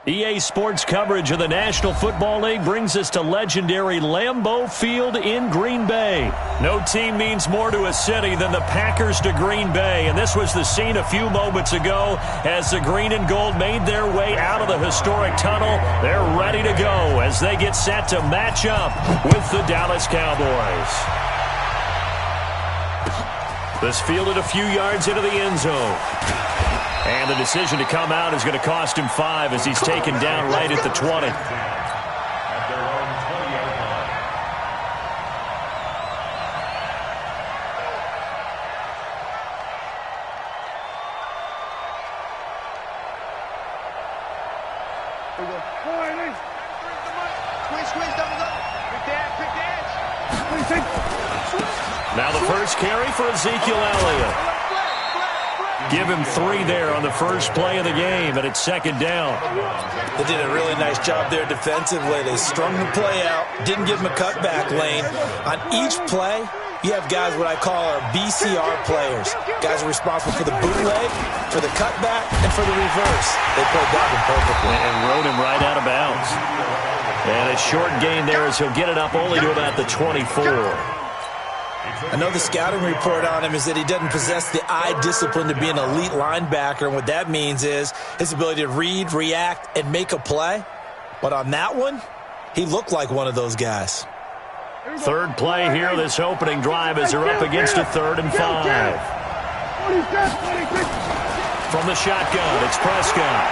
EA Sports coverage of the National Football League brings us to legendary Lambeau Field in Green Bay. No team means more to a city than the Packers to Green Bay, and this was the scene a few moments ago as the green and gold made their way out of the historic tunnel. They're ready to go as they get set to match up with the Dallas Cowboys. This fielded a few yards into the end zone. And the decision to come out is going to cost him 5 as he's taken down right at the 20. Now the first carry for Ezekiel Elliott. Give him 3 there on the first play of the game, and it's second down. They did a really nice job there defensively. They strung the play out, didn't give him a cutback lane. On each play, you have guys what I call our BCR players. Guys are responsible for the bootleg, for the cutback, and for the reverse. They played that one perfectly. And rode him right out of bounds. And a short gain there as he'll get it up only to about the 24. I know the scouting report on him is that he doesn't possess the eye discipline to be an elite linebacker, and what that means is his ability to read, react, and make a play. But on that one, he looked like one of those guys. Third play here, this opening drive as they're up against a 3rd and 5. From the shotgun, it's Prescott.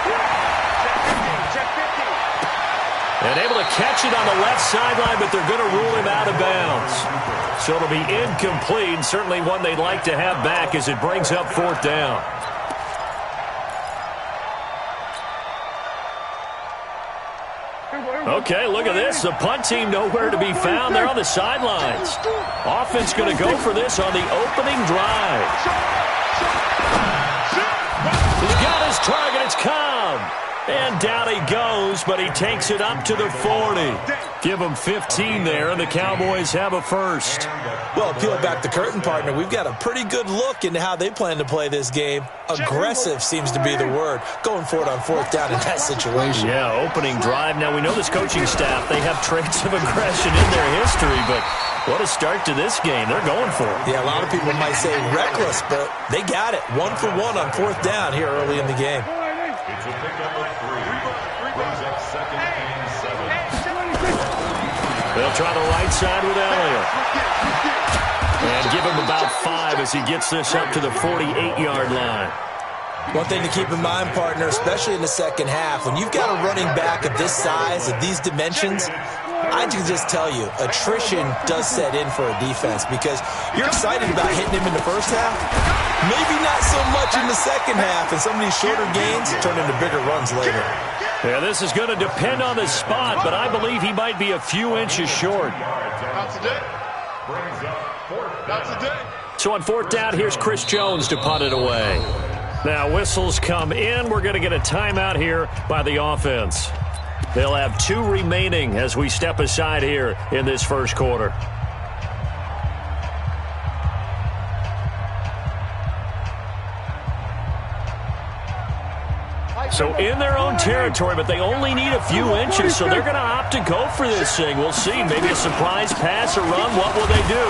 And able to catch it on the left sideline, but they're going to rule him out of bounds. So it'll be incomplete, certainly one they'd like to have back as it brings up 4th down. Okay, look at this. The punt team nowhere to be found. They're on the sidelines. Offense going to go for this on the opening drive. He's got his target. It's Cobb. And down he goes, but he takes it up to the 40. Give him 15 there, and the Cowboys have a first. Well, peel back the curtain, partner. We've got a pretty good look into how they plan to play this game. Aggressive seems to be the word. Going for it on 4th down in that situation. Yeah, opening drive. Now, we know this coaching staff, they have traits of aggression in their history, but what a start to this game. They're going for it. Yeah, a lot of people might say reckless, but they got it. 1 for 1 on 4th down here early in the game. It's a pickup of 3. Brings up 2nd and 7. They'll try the right side with Elliott. And give him about 5 as he gets this up to the 48-yard line. One thing to keep in mind, partner, especially in the second half, when you've got a running back of this size, of these dimensions, I can just tell you, attrition does set in for a defense because you're excited about hitting him in the first half. Maybe not so much in the second half, and some of these shorter gains turn into bigger runs later. Yeah, this is going to depend on the spot, but I believe he might be a few inches short. So on 4th down, here's Chris Jones to punt it away. Now whistles come in. We're going to get a timeout here by the offense. They'll have 2 remaining as we step aside here in this first quarter. So in their own territory, but they only need a few inches, so they're going to opt to go for this thing. We'll see. Maybe a surprise pass or run. What will they do?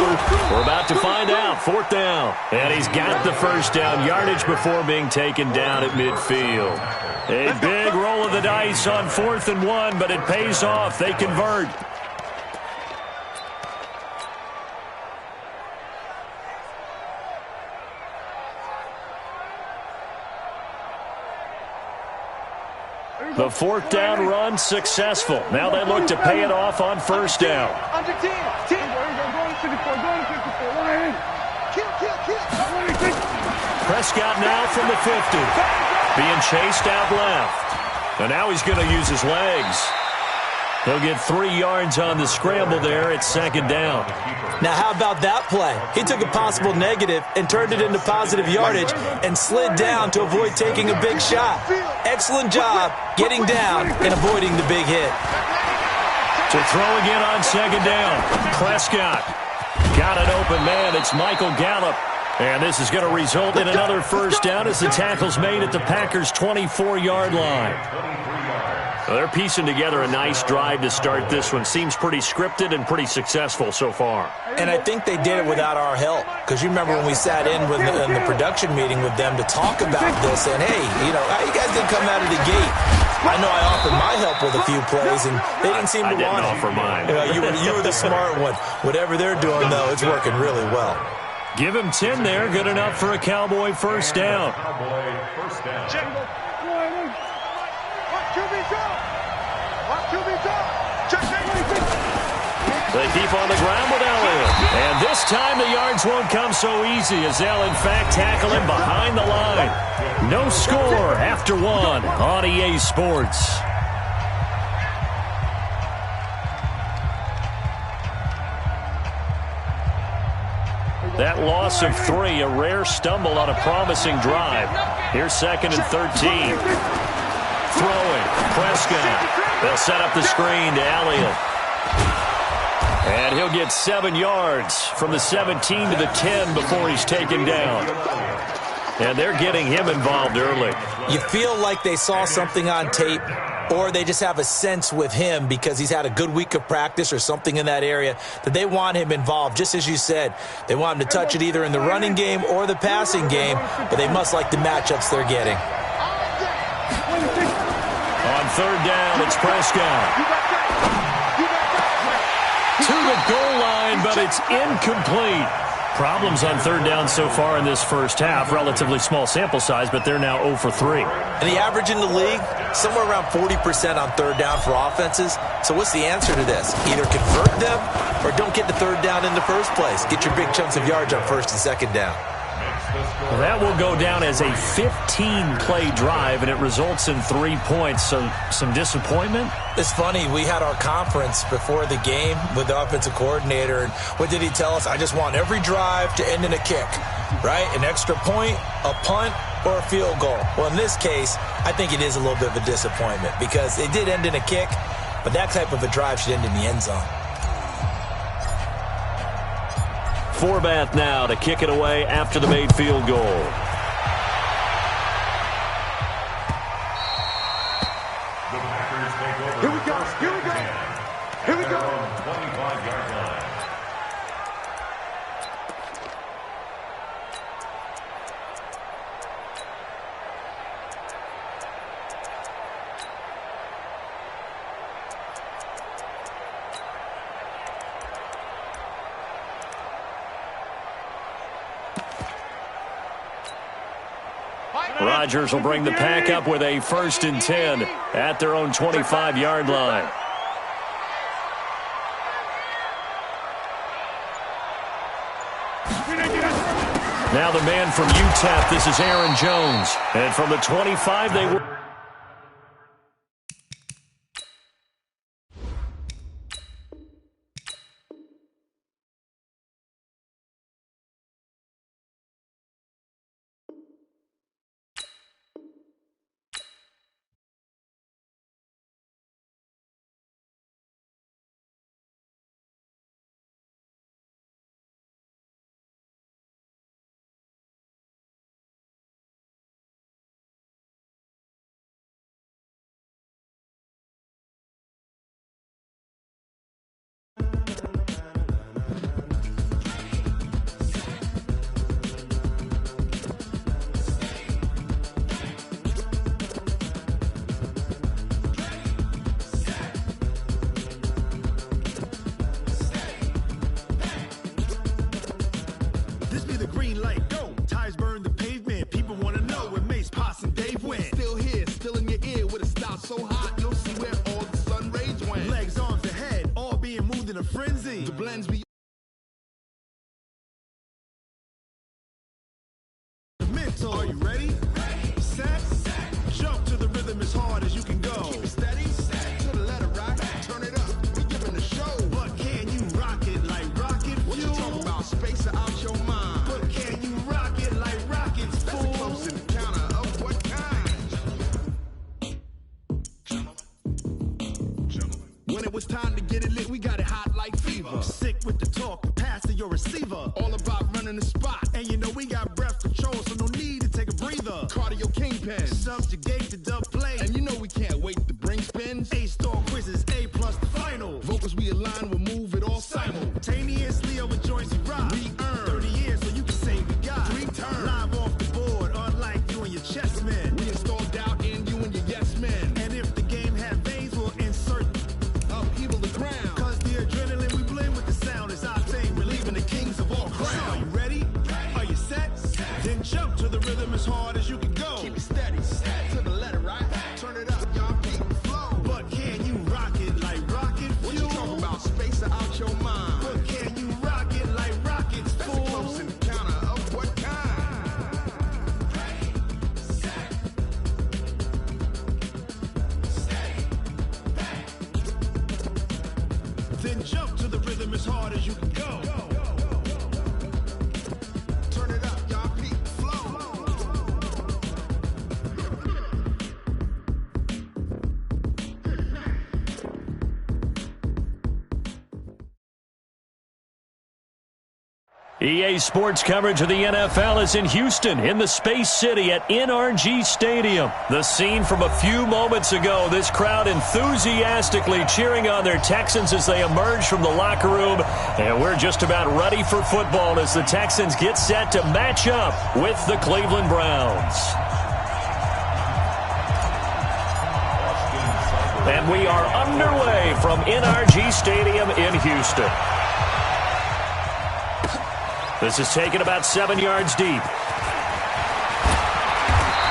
We're about to find out. 4th down. And he's got the first down. Yardage before being taken down at midfield. A big roll of the dice on 4th and 1, but it pays off. They convert. The 4th down run successful. Now they look to pay it off on 1st down. Prescott now from the 50. Being chased out left. And now he's going to use his legs. He'll get 3 yards on the scramble there at 2nd down. Now, how about that play? He took a possible negative and turned it into positive yardage and slid down to avoid taking a big shot. Excellent job getting down and avoiding the big hit. To throw again on 2nd down. Prescott got an open man. It's Michael Gallup. And this is going to result in another 1st down as the tackle's made at the Packers' 24-yard line. Well, they're piecing together a nice drive to start this one. Seems pretty scripted and pretty successful so far. And I think they did it without our help. Because you remember when we sat in the production meeting with them to talk about this, and hey, how you guys didn't come out of the gate? I know I offered my help with a few plays, and they didn't seem to want it. I didn't offer mine. You were the smart one. Whatever they're doing, though, it's working really well. Give him 10 there. Good enough for a Cowboy first down. They keep on the ground with Elliott. And this time the yards won't come so easy as they'll, in fact, tackle him behind the line. No score after one on EA Sports. That loss of 3, a rare stumble on a promising drive. Here's 2nd and 13. Throwing, Prescott. They'll set up the screen to Elliott. And he'll get 7 yards from the 17 to the 10 before he's taken down. And they're getting him involved early. You feel like they saw something on tape, or they just have a sense with him because he's had a good week of practice or something in that area that they want him involved. Just as you said, they want him to touch it either in the running game or the passing game, but they must like the matchups they're getting. On 3rd down, it's Prescott. To the goal line, but it's incomplete. Problems on 3rd down so far in this first half. Relatively small sample size, but they're now 0 for 3. And the average in the league, somewhere around 40% on 3rd down for offenses. So what's the answer to this? Either convert them or don't get the 3rd down in the first place. Get your big chunks of yards on 1st and 2nd down. Well, that will go down as a 15-play drive, and it results in 3 points. So some disappointment? It's funny. We had our conference before the game with the offensive coordinator, and what did he tell us? I just want every drive to end in a kick, right? An extra point, a punt, or a field goal. Well, in this case, I think it is a little bit of a disappointment because it did end in a kick, but that type of a drive should end in the end zone. Forbath now to kick it away after the made field goal. Here we go. Here we go. 25-yard line. Rodgers will bring the pack up with a 1st and 10 at their own 25-yard line. Now the man from UTEP, this is Aaron Jones. And from the 25, they were... Are you ready? Set. Jump to the rhythm as hard as you can go. Keep it steady. To the letter rock. Turn it up. We giving the show. But can you rock it like rocket fuel? What you talking about? Space out your mind. But can you rock it like rockets, fool? That's a close encounter of what kind? Gentlemen. When it was time to get it lit, we got it hot like fever. Sick with the talk, pass to your receiver. All about running the spot. And you know we got breath control, so no need to take a breather. Cardio kingpin, subjugate the dub play. And you know we can't wait to bring spin EA Sports coverage of the NFL is in Houston, in the Space City at NRG Stadium. The scene from a few moments ago, this crowd enthusiastically cheering on their Texans as they emerge from the locker room. And we're just about ready for football as the Texans get set to match up with the Cleveland Browns. And we are underway from NRG Stadium in Houston. This is taken about 7 yards deep.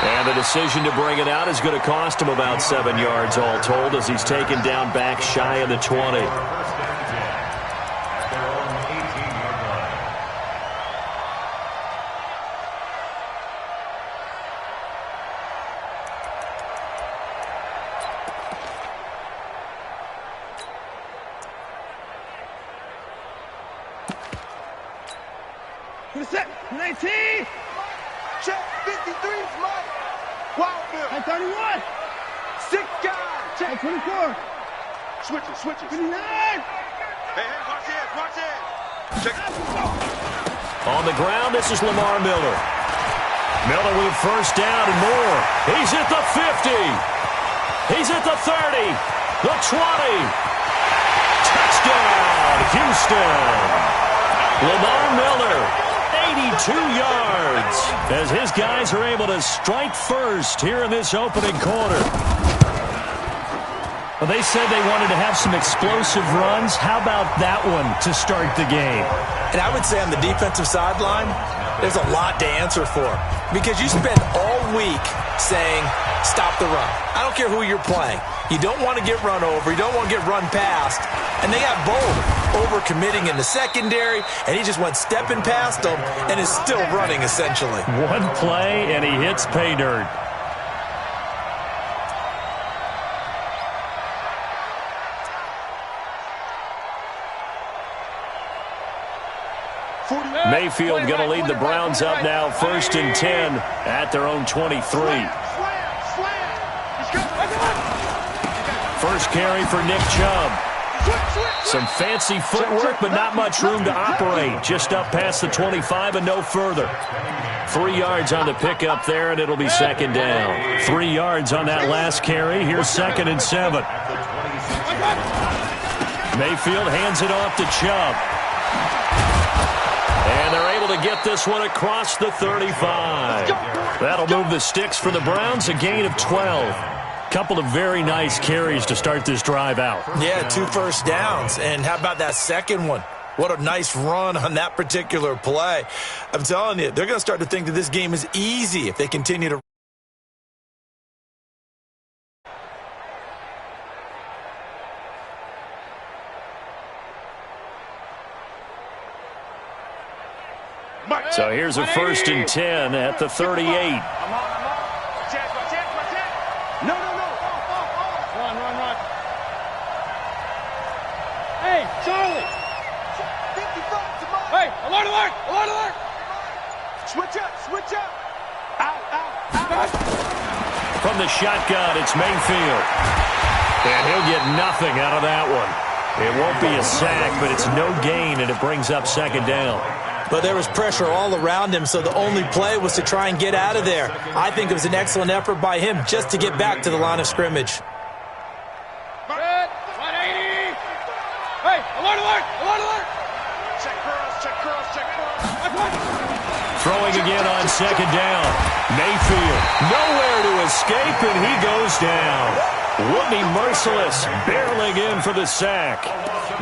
And the decision to bring it out is going to cost him about 7 yards all told as he's taken down back shy of the 20. Set, 19. Check, 53, Mike. Wildfield. At 31. 6 guys. Check, 24. Switches. 59. Hey, watch it. Check. On the ground, this is Lamar Miller. Miller with first down and more. He's at the 50. He's at the 30. The 20. Touchdown, Houston. Lamar Miller. 82 yards as his guys are able to strike first here in this opening quarter. Well, they said they wanted to have some explosive runs. How about that one to start the game? And I would say on the defensive sideline, there's a lot to answer for because you spend all week saying, stop the run. I don't care who you're playing. You don't want to get run over. You don't want to get run past. And they got bold. Over-committing in the secondary, and he just went stepping past them and is still running, essentially. One play, and he hits pay dirt. Mayfield going to lead the Browns up now, 1st and 10 at their own 23. First carry for Nick Chubb. Some fancy footwork, but not much room to operate. Just up past the 25 and no further. 3 yards on the pickup there, and it'll be 2nd down. 3 yards on that last carry. Here's 2nd and 7. Mayfield hands it off to Chubb. And they're able to get this one across the 35. That'll move the sticks for the Browns, a gain of 12. Couple of very nice carries to start this drive out. Yeah, 2 first downs. And how about that second one? What a nice run on that particular play. I'm telling you, they're going to start to think that this game is easy if they continue to. So here's a 1st and 10 at the 38. No. Run. Hey, Charlie. 55. Hey, alert. Switch up. Out. From the shotgun, it's Mayfield. And he'll get nothing out of that one. It won't be a sack, but it's no gain, and it brings up 2nd down. But there was pressure all around him, so the only play was to try and get out of there. I think it was an excellent effort by him just to get back to the line of scrimmage. Red, 180. Hey, alert. Check curls. Throwing again on 2nd down. Mayfield, nowhere to escape, and he goes down. Whitney Merciless barreling in for the sack.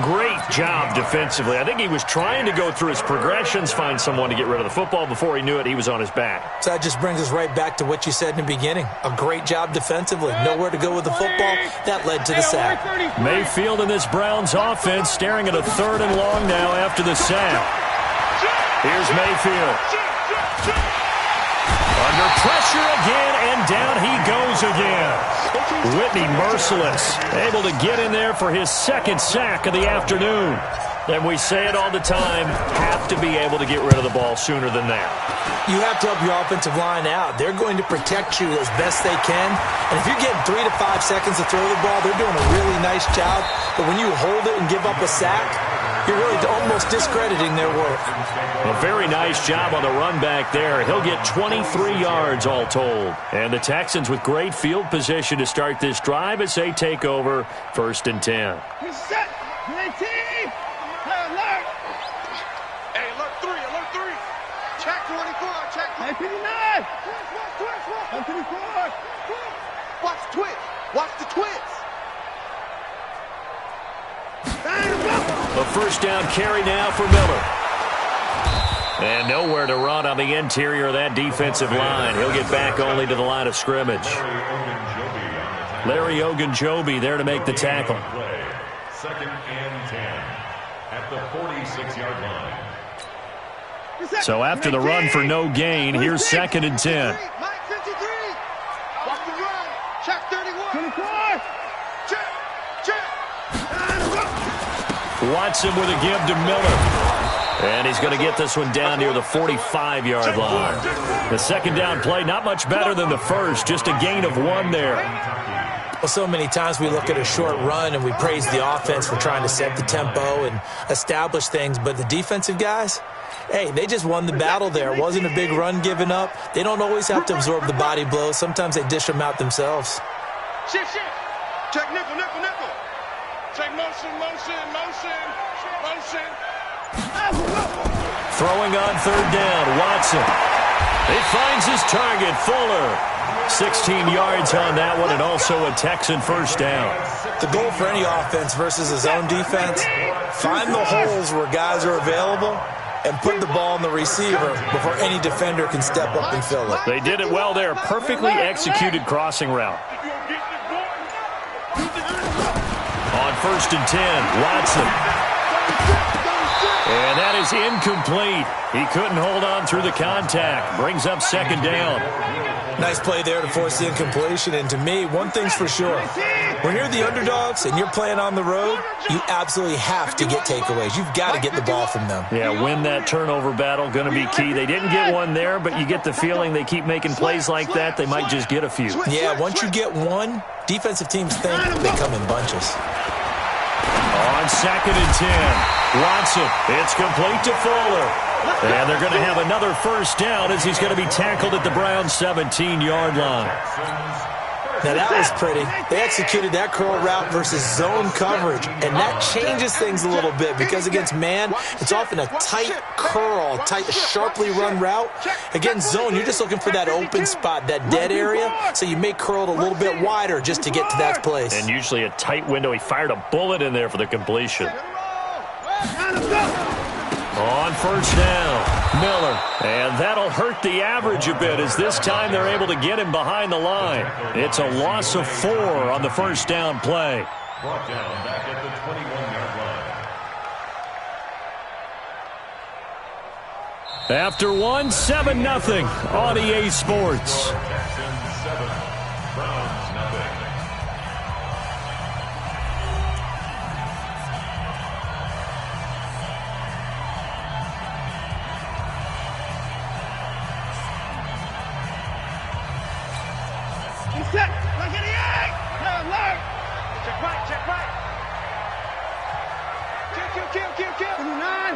Great job defensively. I think he was trying to go through his progressions, find someone to get rid of the football. Before he knew it, he was on his back. So that just brings us right back to what you said in the beginning. A great job defensively. Nowhere to go with the football. That led to the sack. Mayfield and this Browns offense staring at a 3rd and long now after the sack. Here's Mayfield. Under pressure again, and down he goes again. Whitney Merciless able to get in there for his 2nd sack of the afternoon. And we say it all the time, have to be able to get rid of the ball sooner than that. You have to help your offensive line out. They're going to protect you as best they can. And if you're getting 3 to 5 seconds to throw the ball, they're doing a really nice job. But when you hold it and give up a sack, You're really almost discrediting their work. A very nice job on the run back there. He'll get 23 yards all told. And the Texans with great field position to start this drive as they take over 1st and 10. Set. Hey, team. Hey, alert. Hey, alert 3, alert 3. Check 24, check 59. Twitch. 54. Watch twitch. Watch the twitch. A 1st down carry now for Miller. And nowhere to run on the interior of that defensive line. He'll get back only to the line of scrimmage. Larry Ogunjobi there to make the tackle. 2nd and 10 at the 46-yard line. So after the run for no gain, here's 2nd and 10. Mike 53. Watch the run. Check 31. 24. Check. Watson with a give to Miller. And he's going to get this one down near the 45-yard line. The 2nd down play, not much better than the first, just a gain of 1 there. Well, so many times we look at a short run and we praise the offense for trying to set the tempo and establish things, but the defensive guys, hey, they just won the battle there. It wasn't a big run given up. They don't always have to absorb the body blows. Sometimes they dish them out themselves. Shift. Check nickel. Check motion. Throwing on 3rd down, Watson. He finds his target, Fuller. 16 yards on that one, and also a Texan 1st down. The goal for any offense versus a zone defense, find the holes where guys are available and put the ball in the receiver before any defender can step up and fill it. They did it well there. Perfectly executed crossing route. On 1st and 10, Watson. And that is incomplete. He couldn't hold on through the contact. Brings up 2nd down. Nice play there to force the incompletion. And to me, one thing's for sure. When you're the underdogs and you're playing on the road, you absolutely have to get takeaways. You've got to get the ball from them. Yeah, win that turnover battle, going to be key. They didn't get one there, but you get the feeling they keep making plays like that, they might just get a few. Yeah, once you get one, defensive teams think they come in bunches. On 2nd and 10, Watson. It's complete to Fuller. And they're going to have another 1st down as he's going to be tackled at the Browns' 17-yard line. Now that was pretty. They executed that curl route versus zone coverage, and that changes things a little bit because against man, it's often a tight curl, tight, sharply run route. Against zone, you're just looking for that open spot, that dead area, so you may curl it a little bit wider just to get to that place. And usually a tight window. He fired a bullet in there for the completion. On 1st down, Miller. And that'll hurt the average a bit as this time they're able to get him behind the line. It's a loss of 4 on the 1st down play. Brought down back at the 21-yard line. After 1, 7-0 on EA Sports. Texans 7, Browns nothing. Set. Like 88. Hey, alert. Check right. Kill. 59.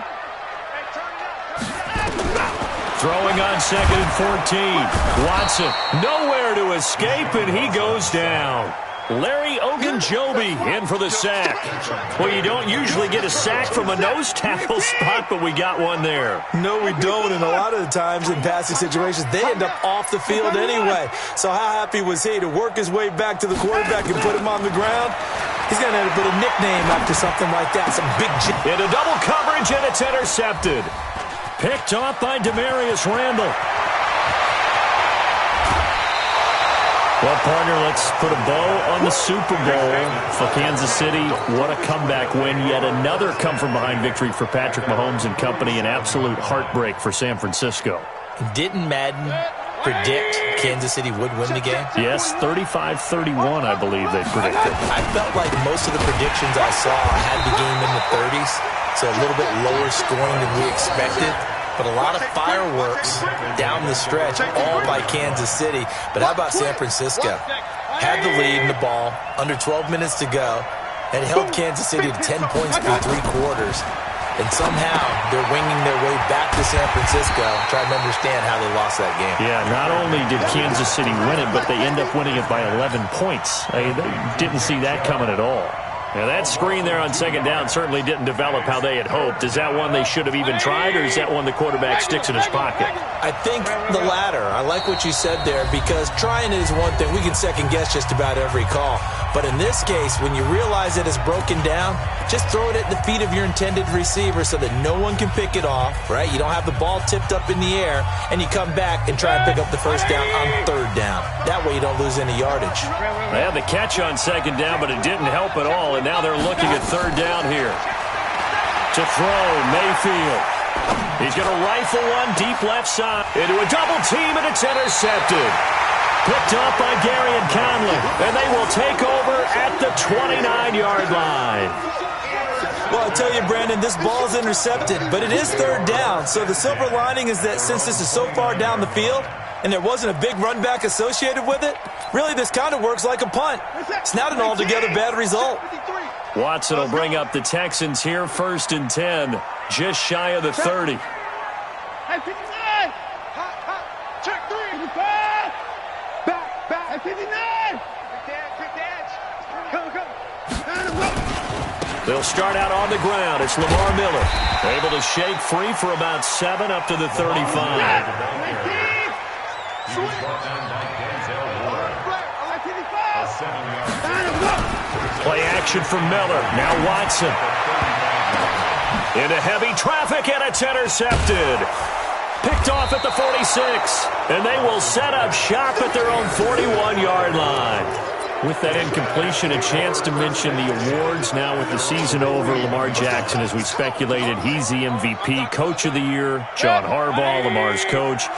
Hey, turn it up. Throwing on 2nd and 14. Watson nowhere to escape, and he goes down. Larry Ogunjobi in for the sack. Well, you don't usually get a sack from a nose tackle spot, but we got one there. No, we don't, and a lot of the times in passing situations, they end up off the field anyway. So how happy was he to work his way back to the quarterback and put him on the ground? He's going to have to put a nickname after something like that, some big into double coverage, and it's intercepted. Picked off by Demarius Randall. Well, partner, let's put a bow on the Super Bowl for Kansas City. What a comeback win. Yet another come-from-behind victory for Patrick Mahomes and company. An absolute heartbreak for San Francisco. Didn't Madden predict Kansas City would win the game? Yes, 35-31, I believe they predicted. I felt like most of the predictions I saw had the game in the 30s, so a little bit lower scoring than we expected. But a lot of fireworks down the stretch, all by Kansas City. But how about San Francisco? Had the lead in the ball, under 12 minutes to go, and held Kansas City to 10 points through 3 quarters. and somehow they're winging their way back to San Francisco, trying to understand how they lost that game. Yeah, not only did Kansas City win it, but they end up winning it by 11 points. They didn't see that coming at all. Now, that screen there on second down certainly didn't develop how they had hoped. Is that one they should have even tried, or is that one the quarterback sticks in his pocket? I think the latter. I like what you said there, because trying it is one thing. We can second-guess just about every call. But in this case, when you realize that it's broken down, just throw it at the feet of your intended receiver so that no one can pick it off, right? You don't have the ball tipped up in the air, and you come back and try and pick up the first down on third down. That way you don't lose any yardage. They had the catch on second down, but it didn't help at all, and now they're looking at third down here. To throw, Mayfield. He's going to rifle one deep left side into a double team, and it's intercepted. Picked up by Gary and Conley, and they will take over at the 29-yard line. Well, I tell you, Brandon, this ball's intercepted, but it is third down. So the silver lining is that since this is so far down the field and there wasn't a big run back associated with it, really this kind of works like a punt. It's not an altogether bad result. Watson will bring up the Texans here, 1st and 10, just shy of the 30. Check 3. Back. 59. They'll start out on the ground. It's Lamar Miller. Able to shake free for about 7 up to the 35. Play action from Miller. Now Watson. Into heavy traffic, and it's intercepted. Picked off at the 46. And they will set up shop at their own 41-yard line. With that incompletion, a chance to mention the awards now with the season over. Lamar Jackson, as we speculated, he's the MVP, Coach of the Year. John Harbaugh, Lamar's coach.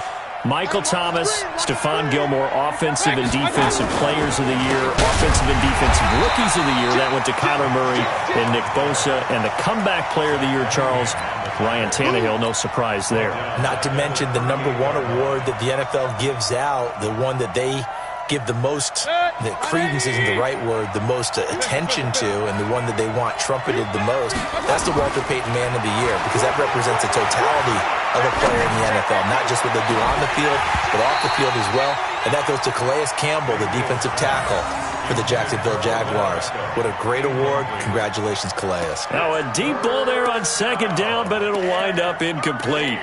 Michael Thomas, Stephon Gilmore, Offensive and Defensive Players of the Year, Offensive and Defensive Rookies of the Year. That went to Kyler Murray and Nick Bosa. And the Comeback Player of the Year, Charles, Ryan Tannehill, no surprise there. Not to mention the #1 award that the NFL gives out, the one that they give the most, the credence isn't the right word, the most attention to, and the one that they want trumpeted the most. That's the Walter Payton Man of the Year, because that represents the totality of a player in the NFL, not just what they do on the field, but off the field as well. And that goes to Calais Campbell, the defensive tackle for the Jacksonville Jaguars. What a great award. Congratulations, Calais. Now a deep ball there on second down, but it'll wind up incomplete.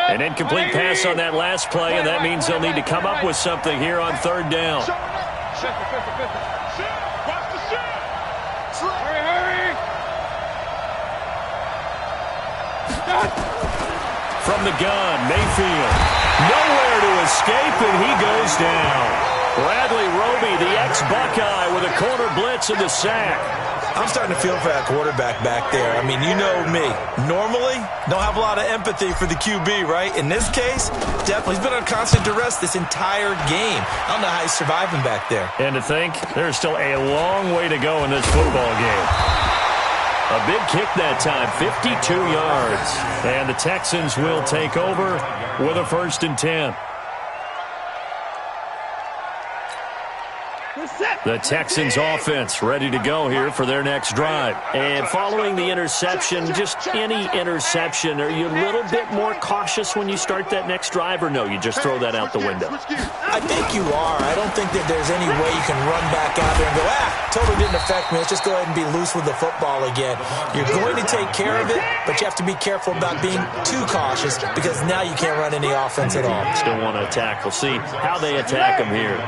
An incomplete pass on that last play, and that means they'll need to come up with something here on third down. From the gun, Mayfield. Nowhere to escape, and he goes down. Bradley Roby, the ex-Buckeye, with a corner blitz and the sack. I'm starting to feel for that quarterback back there. I mean, you know me. Normally, don't have a lot of empathy for the QB, right? In this case, definitely. He's been on constant duress this entire game. I don't know how he's surviving back there. And to think, there's still a long way to go in this football game. A big kick that time, 52 yards. And the Texans will take over with a 1st and 10. The Texans offense ready to go here for their next drive. And following the interception, just any interception, are you a little bit more cautious when you start that next drive, or no, you just throw that out the window? I think you are. I don't think that there's any way you can run back out there and go, totally didn't affect me. Let's just go ahead and be loose with the football again. You're going to take care of it, but you have to be careful about being too cautious, because now you can't run any offense at all. Still want to attack. We'll see how they attack them here.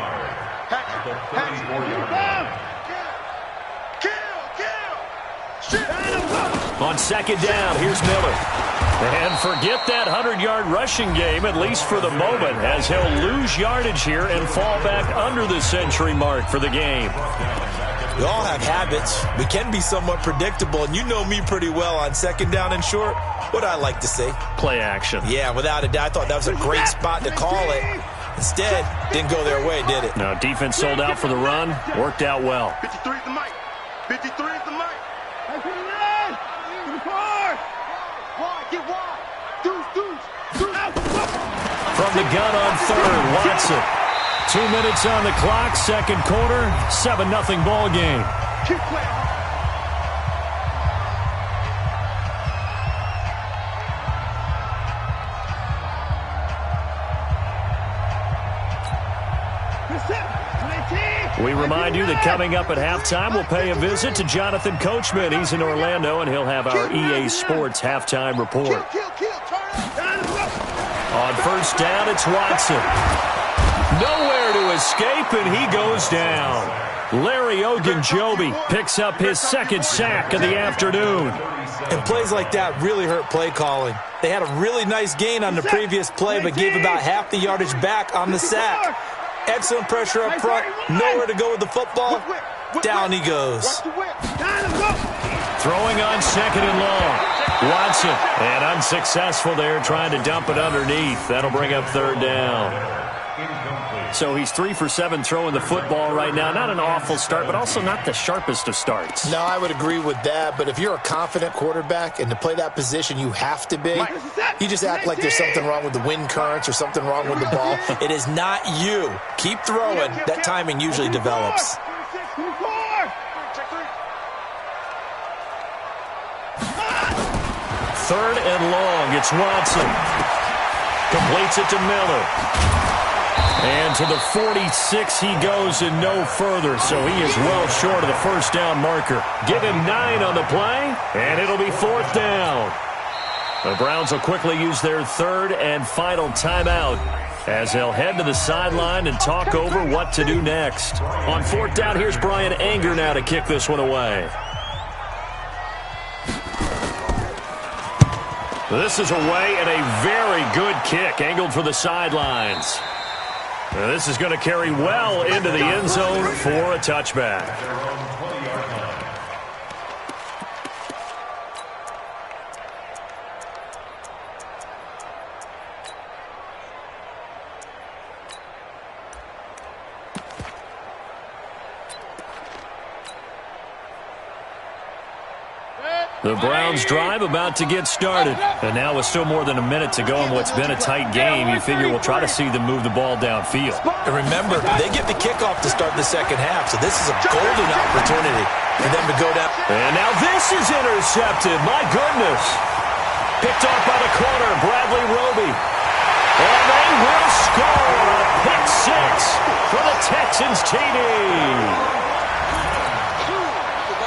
On second down, here's Miller. And forget that 100-yard rushing game, at least for the moment, as he'll lose yardage here and fall back under the century mark for the game. We all have habits. We can be somewhat predictable, and you know me pretty well on second down and short. What I like to say? Play action. Yeah, without a doubt. I thought that was a great spot to call it. Instead, didn't go their way, did it? No, defense sold out for the run. Worked out well. 53 is the mic. 53 is the mic. From the gun on third, Watson. 2 minutes on the clock, second quarter, 7-0 ball game. Keep playing. We remind you that coming up at halftime, we'll pay a visit to Jonathan Coachman. He's in Orlando, and he'll have our EA Sports halftime report. On first down, it's Watson. Nowhere to escape, and he goes down. Larry Ogunjobi picks up his second sack of the afternoon. And plays like that really hurt play calling. They had a really nice gain on the previous play, but gave about half the yardage back on the sack. Excellent pressure up front. Nowhere to go with the football. Down he goes. Throwing on second and long. Watson, and unsuccessful there, trying to dump it underneath. That'll bring up third down. So he's 3 for 7 throwing the football right now. Not an awful start, but also not the sharpest of starts. No, I would agree with that. But if you're a confident quarterback and to play that position, you have to be. You just act like there's something wrong with the wind currents or something wrong with the ball. It is not you. Keep throwing. That timing usually develops. Third and long. It's Watson. Completes it to Miller. And to the 46 he goes and no further, so he is well short of the first down marker. Give him 9 on the play, and it'll be fourth down. The Browns will quickly use their third and final timeout as they'll head to the sideline and talk over what to do next. On fourth down, here's Brian Anger now to kick this one away. This is away and a very good kick, angled for the sidelines. This is going to carry well into the end zone for a touchback. The Browns drive about to get started. And now with still more than a minute to go in what's been a tight game, you figure we'll try to see them move the ball downfield. And remember, they get the kickoff to start the second half, so this is a golden opportunity for them to go down. And now this is intercepted. My goodness. Picked off by the corner, Bradley Roby. And they will score a pick six for the Texans TD.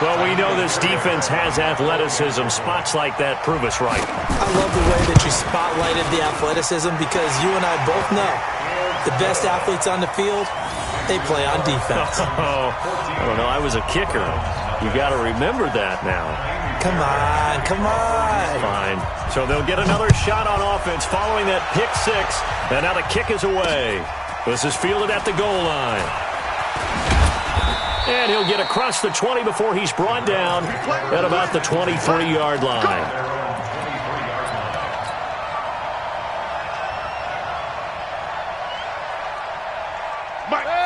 Well, we know this defense has athleticism. Spots like that prove us right. I love the way that you spotlighted the athleticism because you and I both know the best athletes on the field, they play on defense. Oh, I don't know. I was a kicker. You got to remember that now. Come on, come on. Fine. So they'll get another shot on offense following that pick six. And now the kick is away. This is fielded at the goal line. And he'll get across the 20 before he's brought down at about the 23-yard line.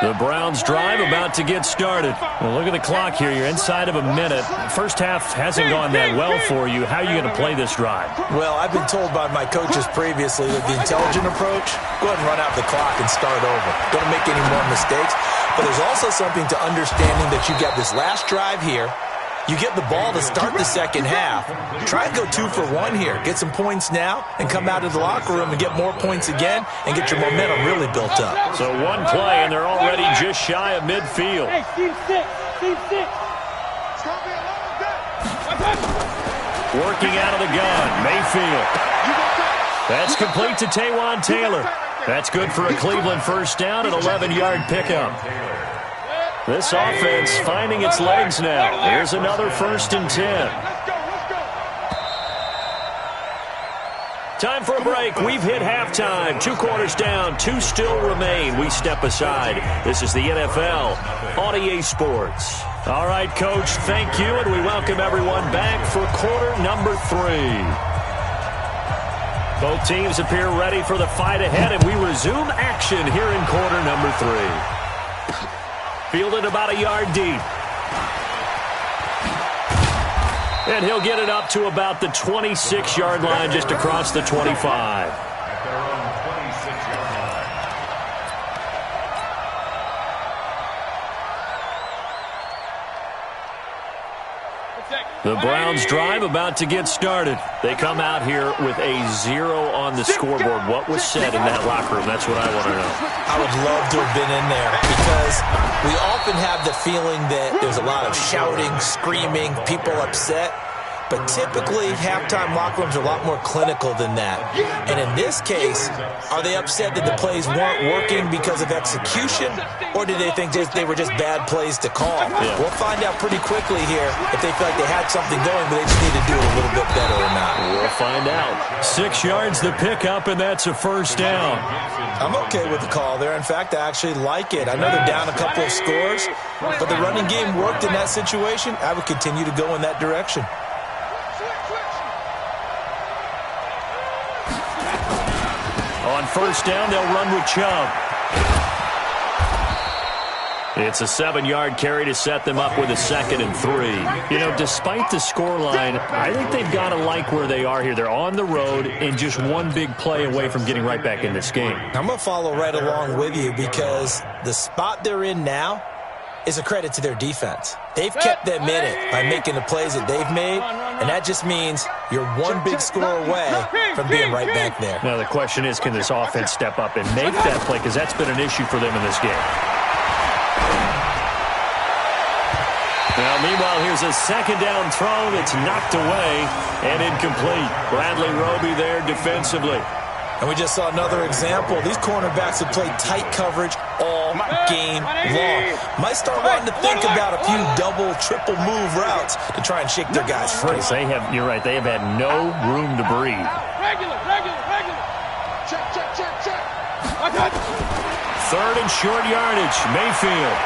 The Browns drive about to get started. Well, look at the clock here. You're inside of a minute. First half hasn't gone that well for you. How are you going to play this drive? Well, I've been told by my coaches previously that the intelligent approach, go ahead and run out the clock and start over. Don't make any more mistakes. But there's also something to understanding that you get this last drive here. You get the ball to start the second half. Try and go 2 for 1 here. Get some points now and come out of the locker room and get more points again and get your momentum really built up. So one play and they're already just shy of midfield. Hey, team 6. Team 6. Working out of the gun, Mayfield. That's complete to Taywan Taylor. That's good for a Cleveland first down, an 11-yard pickup. This offense finding its legs now. Here's another 1st and 10. Time for a break. We've hit halftime. 2 quarters down. 2 still remain. We step aside. This is the NFL on EA Sports. All right, Coach, thank you, and we welcome everyone back for quarter number 3. Both teams appear ready for the fight ahead, and we resume action here in quarter number 3. Fielded about a yard deep. And he'll get it up to about the 26-yard line, just across the 25. The Browns drive about to get started. They come out here with a 0 on the scoreboard. What was said in that locker room? That's what I want to know. I would love to have been in there because we often have the feeling that there's a lot of shouting, screaming, people upset. But typically, halftime locker rooms are a lot more clinical than that. And in this case, are they upset that the plays weren't working because of execution? Or did they think they were just bad plays to call? Yeah. We'll find out pretty quickly here if they feel like they had something going, but they just need to do it a little bit better or not. We'll find out. 6 yards the pickup, and that's a first down. I'm okay with the call there. In fact, I actually like it. I know they're down a couple of scores, but the running game worked in that situation. I would continue to go in that direction. On first down, they'll run with Chubb. It's a 7-yard carry to set them up with a 2nd and 3. You know, despite the scoreline, I think they've got to like where they are here. They're on the road and just one big play away from getting right back in this game. I'm going to follow right along with you because the spot they're in now is a credit to their defense. They've kept them in it by making the plays that they've made, and that just means you're one big score away from being right back there. Now, the question is, can this offense step up and make that play? Because that's been an issue for them in this game. Now, meanwhile, here's a 2nd down throw that's knocked away and incomplete. Bradley Roby there defensively. And we just saw another example. These cornerbacks have played tight coverage all game long. Might start wanting to think about a few double, triple move routes to try and shake their guys free. They have, you're right, they have had no room to breathe. Regular. Check. 3rd and short yardage, Mayfield.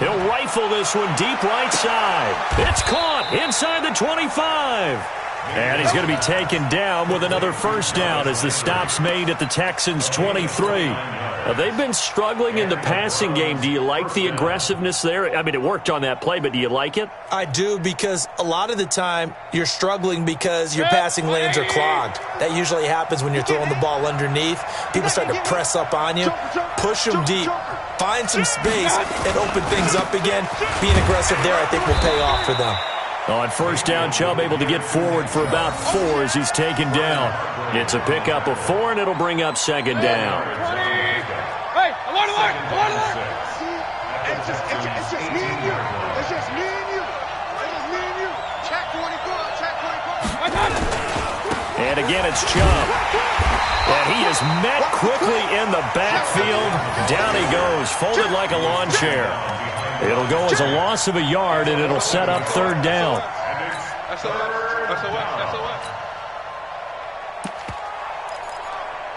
He'll rifle this one deep right side. It's caught inside the 25. And he's going to be taken down with another first down as the stop's made at the Texans' 23. Now, they've been struggling in the passing game. Do you like the aggressiveness there? I mean, it worked on that play, but do you like it? I do, because a lot of the time you're struggling because your passing lanes are clogged. That usually happens when you're throwing the ball underneath. People start to press up on you, push them deep, find some space, and open things up again. Being aggressive there, I think, will pay off for them. On first down, Chubb able to get forward for about 4 as he's taken down. It's a pickup of 4, and it'll bring up 2nd down. Hey, alert! It's just me and you. It's just me and you. Check 44. I got it. And again, it's Chubb. And he is met quickly in the backfield. Down he goes, folded like a lawn chair. It'll go as a loss of a yard, and it'll set up 3rd down. That's a what?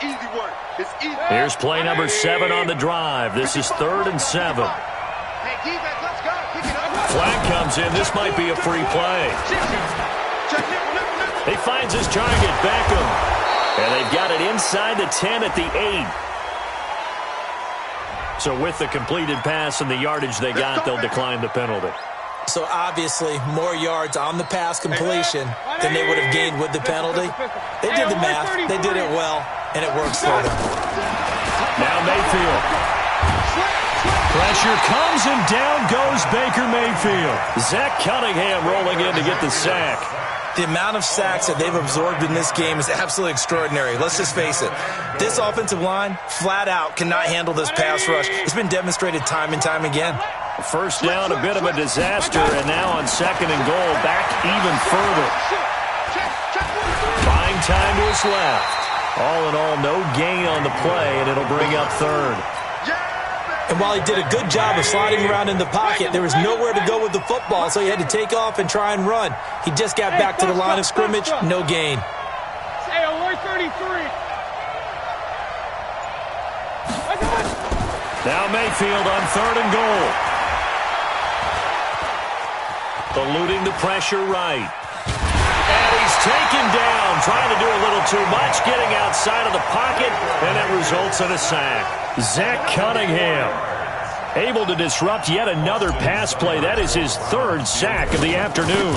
Easy work. It's easy. Here's play number 7 on the drive. This is 3rd and 7. Hey, defense, let's go. Kick it up. Flag comes in. This might be a free play. He finds his target, Beckham. And they've got it inside the 10 at the 8. So with the completed pass and the yardage they got, they'll decline the penalty. So obviously, more yards on the pass completion than they would have gained with the penalty. They did the math. They did it well, and it works for them. Now Mayfield. Pressure comes, and down goes Baker Mayfield. Zach Cunningham rolling in to get the sack. The amount of sacks that they've absorbed in this game is absolutely extraordinary. Let's just face it. This offensive line, flat out, cannot handle this pass rush. It's been demonstrated time and time again. First down, a bit of a disaster, and now on 2nd and goal, back even further. Buying time to his left. All in all, no gain on the play, and it'll bring up 3rd. And while he did a good job of sliding around in the pocket, there was nowhere to go with the football, so he had to take off and try and run. He just got back to the line of scrimmage, no gain. Hey, alert 33. Now Mayfield on 3rd and goal. Eluding the pressure right. And he's taken down, trying to do a little too much, getting outside of the pocket, and it results in a sack. Zach Cunningham able to disrupt yet another pass play. That is his 3rd sack of the afternoon.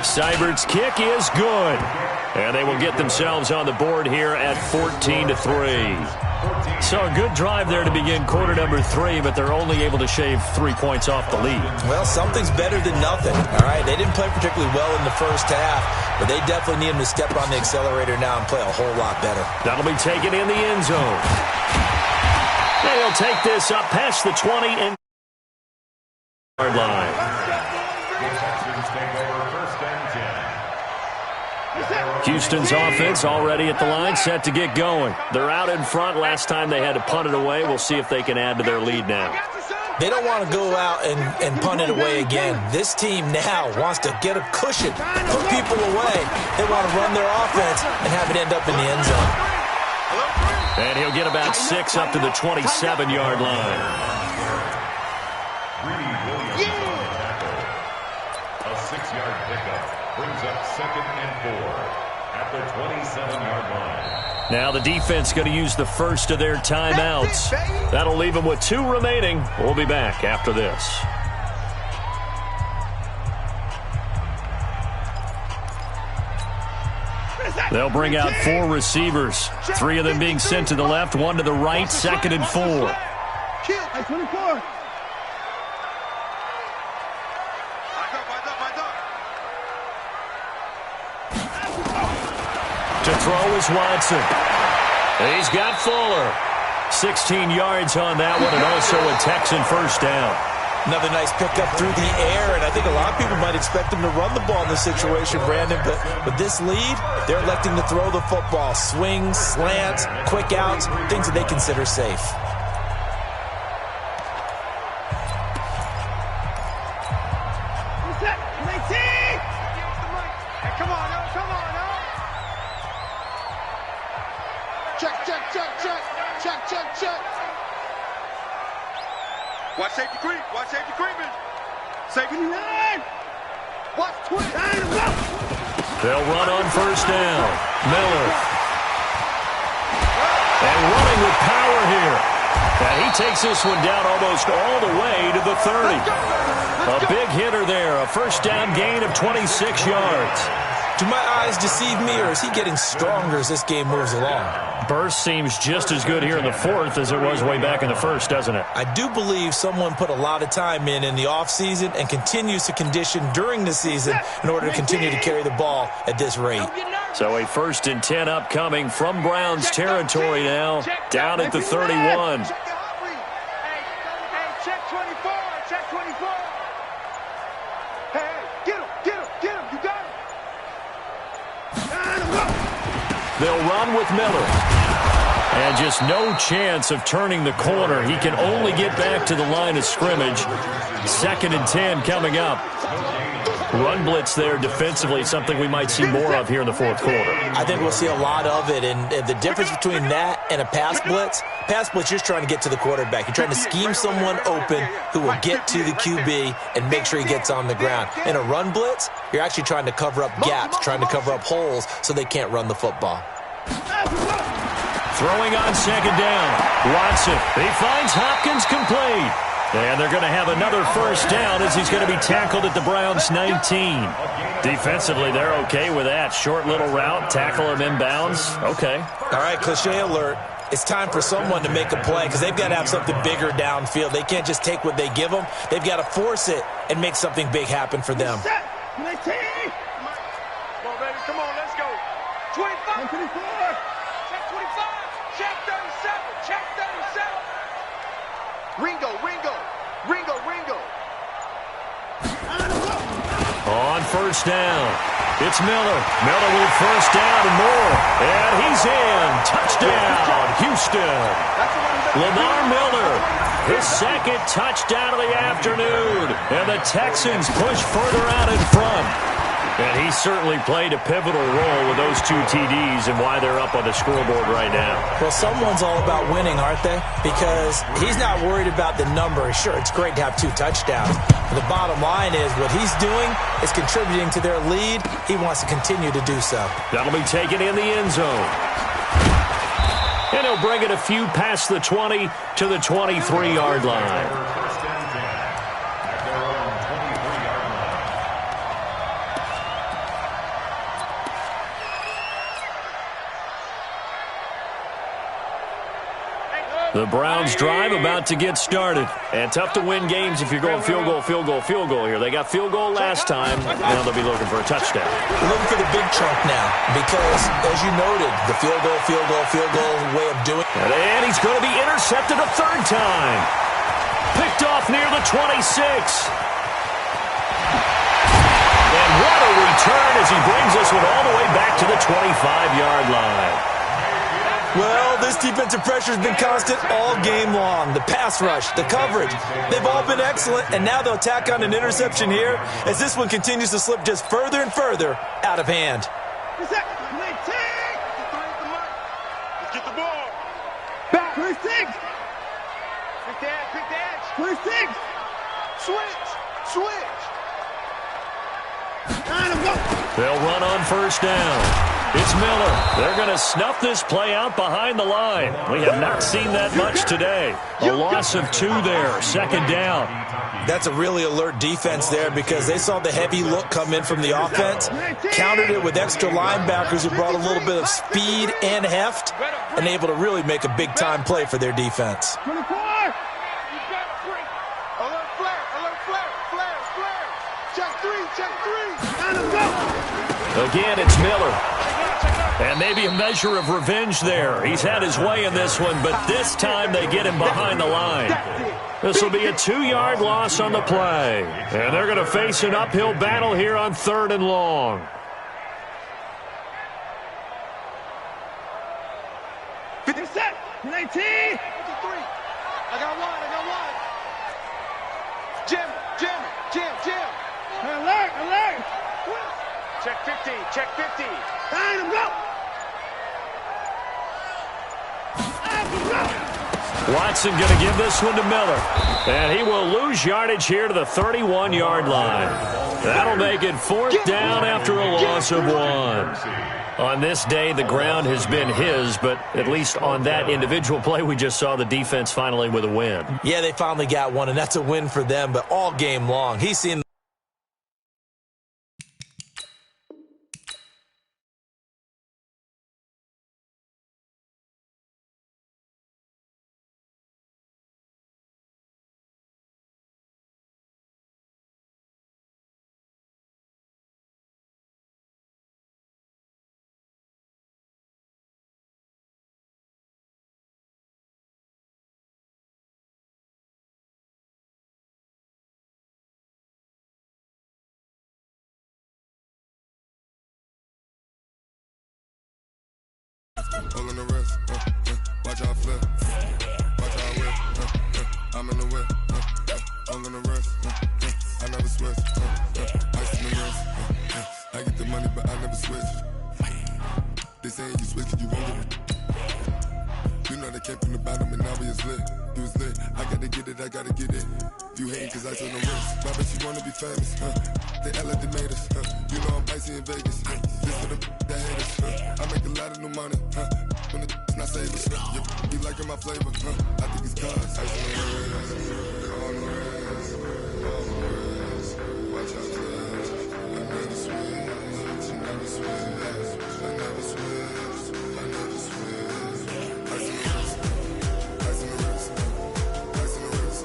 Seibert's kick is good. And they will get themselves on the board here at 14-3. So a good drive there to begin quarter number 3, but they're only able to shave 3 points off the lead. Well, something's better than nothing, all right? They didn't play particularly well in the first half, but they definitely need them to step on the accelerator now and play a whole lot better. That'll be taken in the end zone. They'll take this up past the 20 and yard line. Houston's offense already at the line, set to get going. They're out in front. Last time they had to punt it away. We'll see if they can add to their lead now. They don't want to go out and punt it away again. This team now wants to get a cushion, put people away. They want to run their offense and have it end up in the end zone. And he'll get about 6 up to the 27-yard line. A 6-yard pickup brings up 2nd and 4 at the 27-yard line. Now the defense going to use the first of their timeouts. That'll leave them with 2 remaining. We'll be back after this. They'll bring out 4 receivers, 3 of them being sent to the left, 1 to the right, 2nd and 4. Kill, 24. To throw is Watson. He's got Fuller. 16 yards on that one, and also a Texan first down. Another nice pickup through the air, and I think a lot of people might expect them to run the ball in this situation, Brandon, but with this lead, they're electing to throw the football. Swings, slants, quick outs, things that they consider safe. Watch safety creep. Watch safety creeping. Safety line. Watch twist. They'll run on first down. Miller. And running with power here. And he takes this one down almost all the way to the 30. A big hitter there. A first down gain of 26 yards. Do my eyes deceive me, or is he getting stronger as this game moves along? Burst seems just as good here in the 4th as it was way back in the 1st, doesn't it? I do believe someone put a lot of time in the offseason and continues to condition during the season in order to continue to carry the ball at this rate. So a 1st and 10 upcoming from Browns territory now, down at the 31. Check 24. Check 24. Hey, get him. You got him. They'll run with Miller. And just no chance of turning the corner. He can only get back to the line of scrimmage. 2nd and 10 coming up. Run blitz there defensively, something we might see more of here in the 4th quarter. I think we'll see a lot of it, and the difference between that and a pass blitz, you're just trying to get to the quarterback. You're trying to scheme someone open who will get to the QB and make sure he gets on the ground. In a run blitz, you're actually trying to cover up gaps, trying to cover up holes so they can't run the football. Throwing on 2nd down. Watson. He finds Hopkins complete. And they're going to have another first down as he's going to be tackled at the Browns' 19. Defensively, they're okay with that. Short little route, tackle him inbounds. Okay. All right, cliche alert. It's time for someone to make a play because they've got to have something bigger downfield. They can't just take what they give them. They've got to force it and make something big happen for them. Come on, baby. Come on, let's go. 25. 24. Check 25. Check 37. Check 37. Ringo. On first down, it's Miller. Miller with first down and more. And he's in. Touchdown, Houston. Lamar Miller, his 2nd touchdown of the afternoon. And the Texans push further out in front. And he certainly played a pivotal role with those 2 TDs and why they're up on the scoreboard right now. Well, someone's all about winning, aren't they? Because he's not worried about the number. Sure, it's great to have 2 touchdowns. But the bottom line is what he's doing is contributing to their lead. He wants to continue to do so. That'll be taken in the end zone. And he'll bring it a few past the 20 to the 23-yard line. The Browns' drive about to get started. And tough to win games if you're going field goal, field goal, field goal here. They got field goal last time. Now they'll be looking for a touchdown. We're looking for the big chunk now because, as you noted, the field goal way of doing it. And he's going to be intercepted a third time. Picked off near the 26. And what a return as he brings us all the way back to the 25-yard line. Well, this defensive pressure has been constant all game long. The pass rush, the coverage, they've all been excellent, and now they'll tack on an interception here as this one continues to slip just further and further out of hand. Let's get the ball. Back. 26. Pick the edge. 26. Switch. They'll run on first down. It's Miller. They're going to snuff this play out behind the line. We have not seen that much today. A loss of 2 there, second down. That's a really alert defense there because they saw the heavy look come in from the offense, countered it with extra linebackers who brought a little bit of speed and heft, and able to really make a big-time play for their defense. 24. Check three. Again, it's Miller. And maybe a measure of revenge there. He's had his way in this one, but this time they get him behind the line. This will be a 2-yard loss on the play. And they're going to face an uphill battle here on 3rd and long. 57, 19. 53. I got one. Jim. Alert. Check 50. Line him, go. Watson going to give this one to Miller. And he will lose yardage here to the 31-yard line. That'll make it 4th down after a loss of 1. On this day, the ground has been his, but at least on that individual play, we just saw the defense finally with a win. Yeah, they finally got one, and that's a win for them, but all game long, he's seen all in the wrist, watch out flip, watch out whip, I'm in the whip, all in the wrist, I never switch, ice in the wrist, I get the money but I never switch, they saying you switch you won't get it, you know they came from the bottom and now we is lit, you was lit, I gotta get it, if you hate cause ice on the wrist, my bitch you wanna be famous, they act like they made us, you know I'm icy in Vegas, this for the that hate us, I make a lot of new money, when it's not savers, you liking my flavor, I think it's cause, ice on the wrist, on the wrist, watch out flash, I never switch, I never switch, ice on the wrist, ice on the wrist, ice on the wrist, ice on the wrist, ice on the wrist.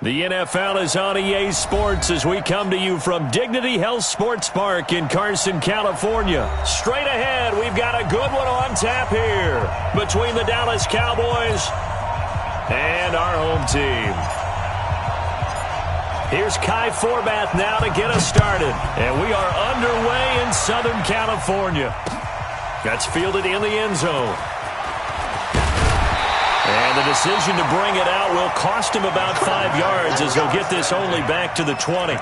The NFL is on EA Sports as we come to you from Dignity Health Sports Park in Carson, California. Straight ahead, we've got a good one on tap here between the Dallas Cowboys and our home team. Here's Kai Forbath now to get us started. And we are underway in Southern California. That's fielded in the end zone. And the decision to bring it out will cost him about 5 yards as he'll get this only back to the 20.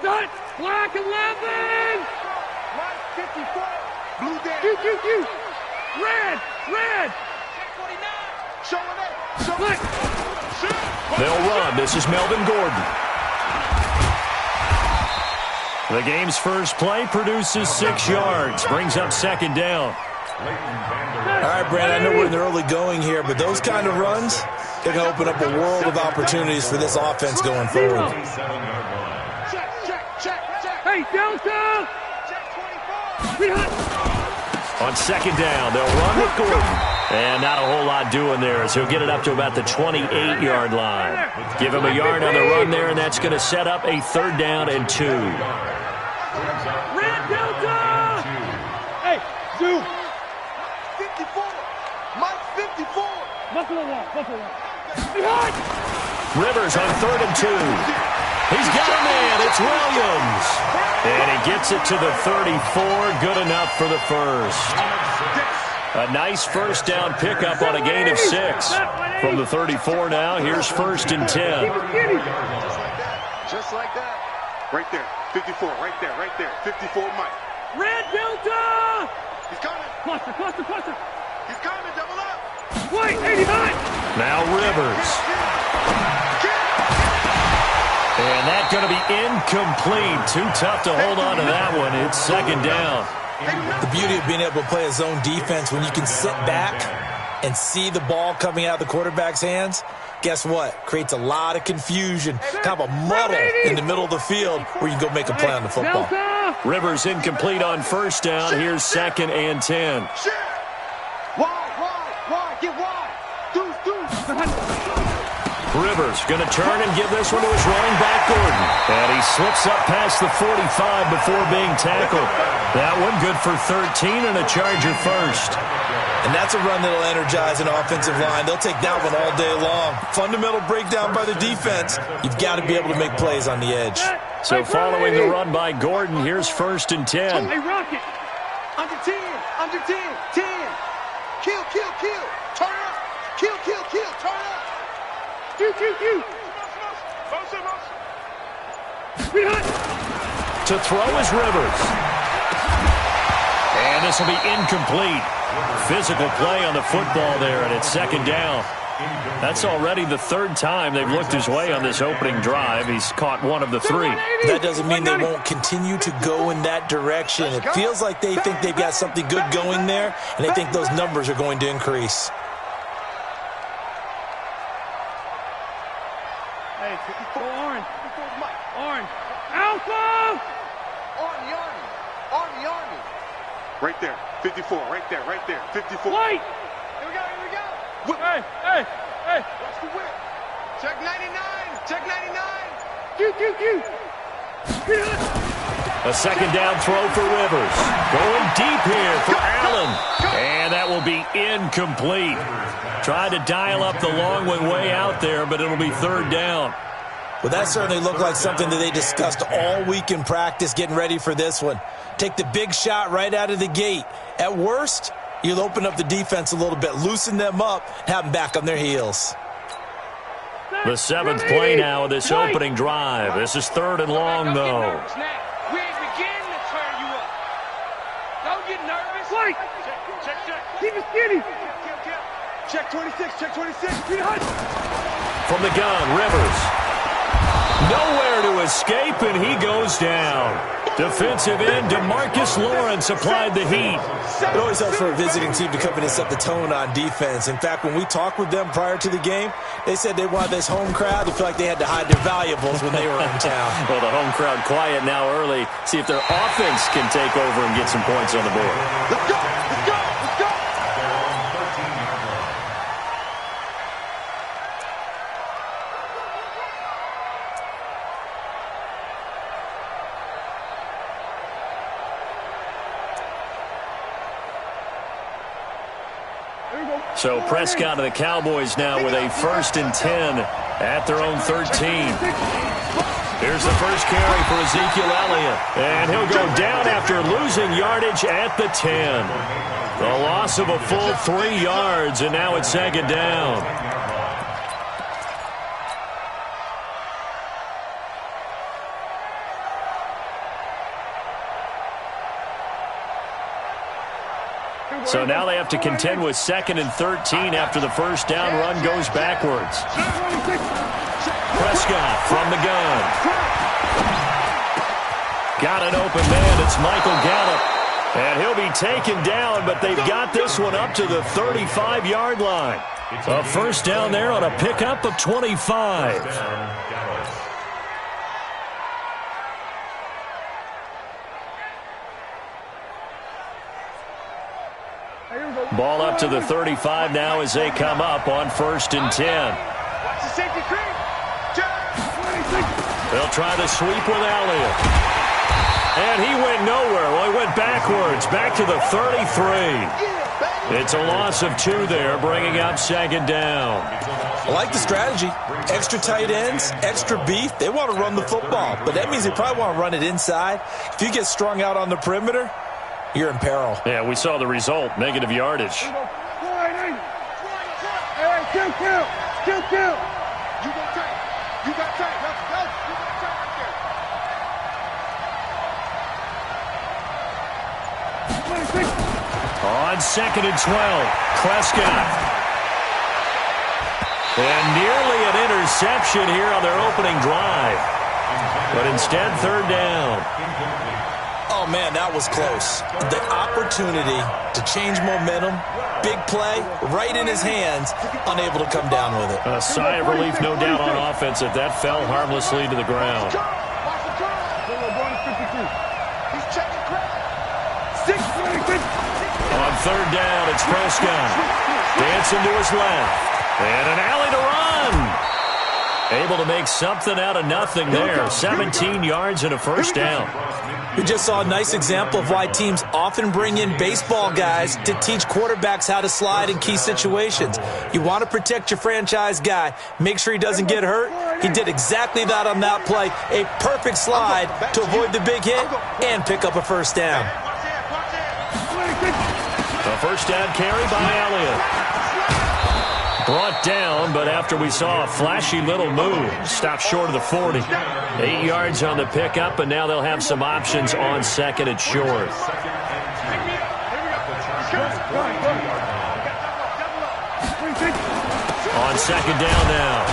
Done. Black 11. White 54. Blue down. Q. Red. Showing it. They'll run. This is Melvin Gordon. The game's first play produces 6 yards. Brings up second down. All right, Brad, I know we're in the early going here, but those kind of runs, they can open up a world of opportunities for this offense going forward. Check. Hey, Delta. On second down, they'll run with Gordon. And not a whole lot doing there as he'll get it up to about the 28-yard line. Give him a yard on the run there, and that's going to set up a 3rd down and 2. Red Delta. Hey, Zoo. 54. Mike 54. Buffalo walk. Rivers on 3rd and 2. He's got a man. It's Williams. And he gets it to the 34. Good enough for the first. A nice first down pickup on a gain of 6. From the 34 now, here's 1st and 10. Just like that. Right there. 54. Right there. 54 Mike. Red Delta. He's coming. Cluster. He's coming. Double up. White 89. Now Rivers. And that's going to be incomplete. Too tough to hold on to that one. It's 2nd down. The beauty of being able to play a zone defense when you can sit back and see the ball coming out of the quarterback's hands, guess what? Creates a lot of confusion, kind of a muddle in the middle of the field where you can go make a play on the football. Rivers incomplete on 1st down. Here's 2nd and 10. Wide. Get wide. Deuce. Rivers going to turn and give this one to his running back, Gordon. And he slips up past the 45 before being tackled. That one good for 13 and a Charger first. And that's a run that'll energize an offensive line. They'll take that one all day long. Fundamental breakdown by the defense. You've got to be able to make plays on the edge. So following the run by Gordon, here's 1st and 10. Hey, Rocket. Under 10. 10. Kill. Turn up. Kill. Turn up. Q. To throw is Rivers. And this will be incomplete. Physical play on the football there, and it's 2nd down. That's already the 3rd time they've looked his way on this opening drive. He's caught one of the 3. That doesn't mean they won't continue to go in that direction. It feels like they think they've got something good going there, and they think those numbers are going to increase. Hey, 54 orange. Orange. Alpha! Army. Right there. 54. Right there. 54. White! Here we go. Hey. Watch the whip. Check 99. Q. A 2nd down throw for Rivers. Going deep here for Allen. And that will be incomplete. Tried to dial up the long one way out there, but it'll be 3rd down. Well, that certainly looked like something that they discussed all week in practice getting ready for this one. Take the big shot right out of the gate. At worst, you'll open up the defense a little bit, loosen them up, have them back on their heels. The 7th play now of this opening drive. This is 3rd and long, though. We ain't beginning to turn you up. Don't get nervous. White. Check. Keep it skinny. Check 26. From the gun, Rivers. Nowhere to escape, and he goes down. Defensive end DeMarcus Lawrence applied the heat. It always helps for a visiting team to come in and set the tone on defense. In fact, when we talked with them prior to the game, they said they wanted this home crowd to feel like they had to hide their valuables when they were in town. Well, the home crowd quiet now early. See if their offense can take over and get some points on the board. Let's go. So Prescott and the Cowboys now with a 1st and 10 at their own 13. Here's the first carry for Ezekiel Elliott. And he'll go down after losing yardage at the 10. The loss of a full 3 yards, and now it's 2nd down. So now they have to contend with 2nd and 13 after the first down run goes backwards. Prescott from the gun. Got an open man. It's Michael Gallup. And he'll be taken down, but they've got this one up to the 35-yard line. A first down there on a pickup of 25. Ball up to the 35 now as they come up on 1st and 10. They'll try the sweep with Elliott. And he went nowhere. Well, he went backwards, back to the 33. It's a loss of 2 there, bringing up 2nd down. I like the strategy. Extra tight ends, extra beef. They want to run the football, but that means they probably want to run it inside. If you get strung out on the perimeter, you're in peril. Yeah, we saw the result, negative yardage. Kill. You got tight. Let's go. You got tight right there. On 2nd and 12, Prescott. And nearly an interception here on their opening drive. But instead, 3rd down. Oh, man, that was close. The opportunity to change momentum, big play, right in his hands, unable to come down with it. A sigh of relief, no doubt, on offense that that fell harmlessly to the ground. On 3rd down, it's Prescott. Dancing to his left. And an alley to run. Able to make something out of nothing there. 17 yards and a first down. We just saw a nice example of why teams often bring in baseball guys to teach quarterbacks how to slide in key situations. You want to protect your franchise guy. Make sure he doesn't get hurt. He did exactly that on that play. A perfect slide to avoid the big hit and pick up a first down. A first down carry by Elliott. Brought down, but after we saw a flashy little move, stopped short of the 40. 8 yards on the pickup, and now they'll have some options on 2nd and short. On 2nd down now,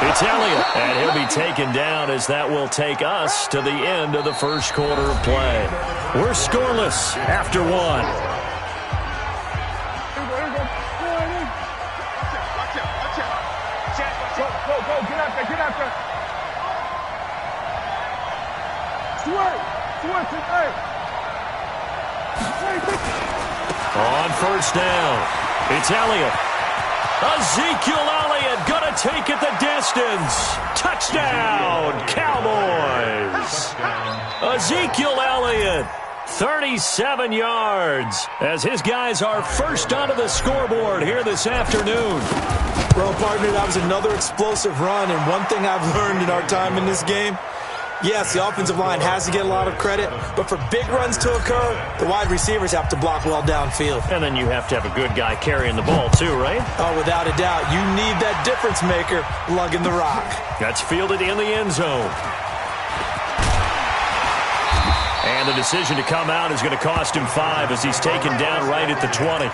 it's Elliott, and he'll be taken down as that will take us to the end of the first quarter of play. We're scoreless after 1. On 1st down, it's Elliott. Ezekiel Elliott going to take it the distance. Touchdown, Cowboys. Ezekiel Elliott, 37 yards, as his guys are first onto the scoreboard here this afternoon. Well, partner, that was another explosive run, and one thing I've learned in our time in this game, yes, the offensive line has to get a lot of credit, but for big runs to occur, the wide receivers have to block well downfield. And then you have to have a good guy carrying the ball too, right? Oh, without a doubt. You need that difference maker lugging the rock. That's fielded in the end zone. And the decision to come out is going to cost him 5 as he's taken down right at the 20.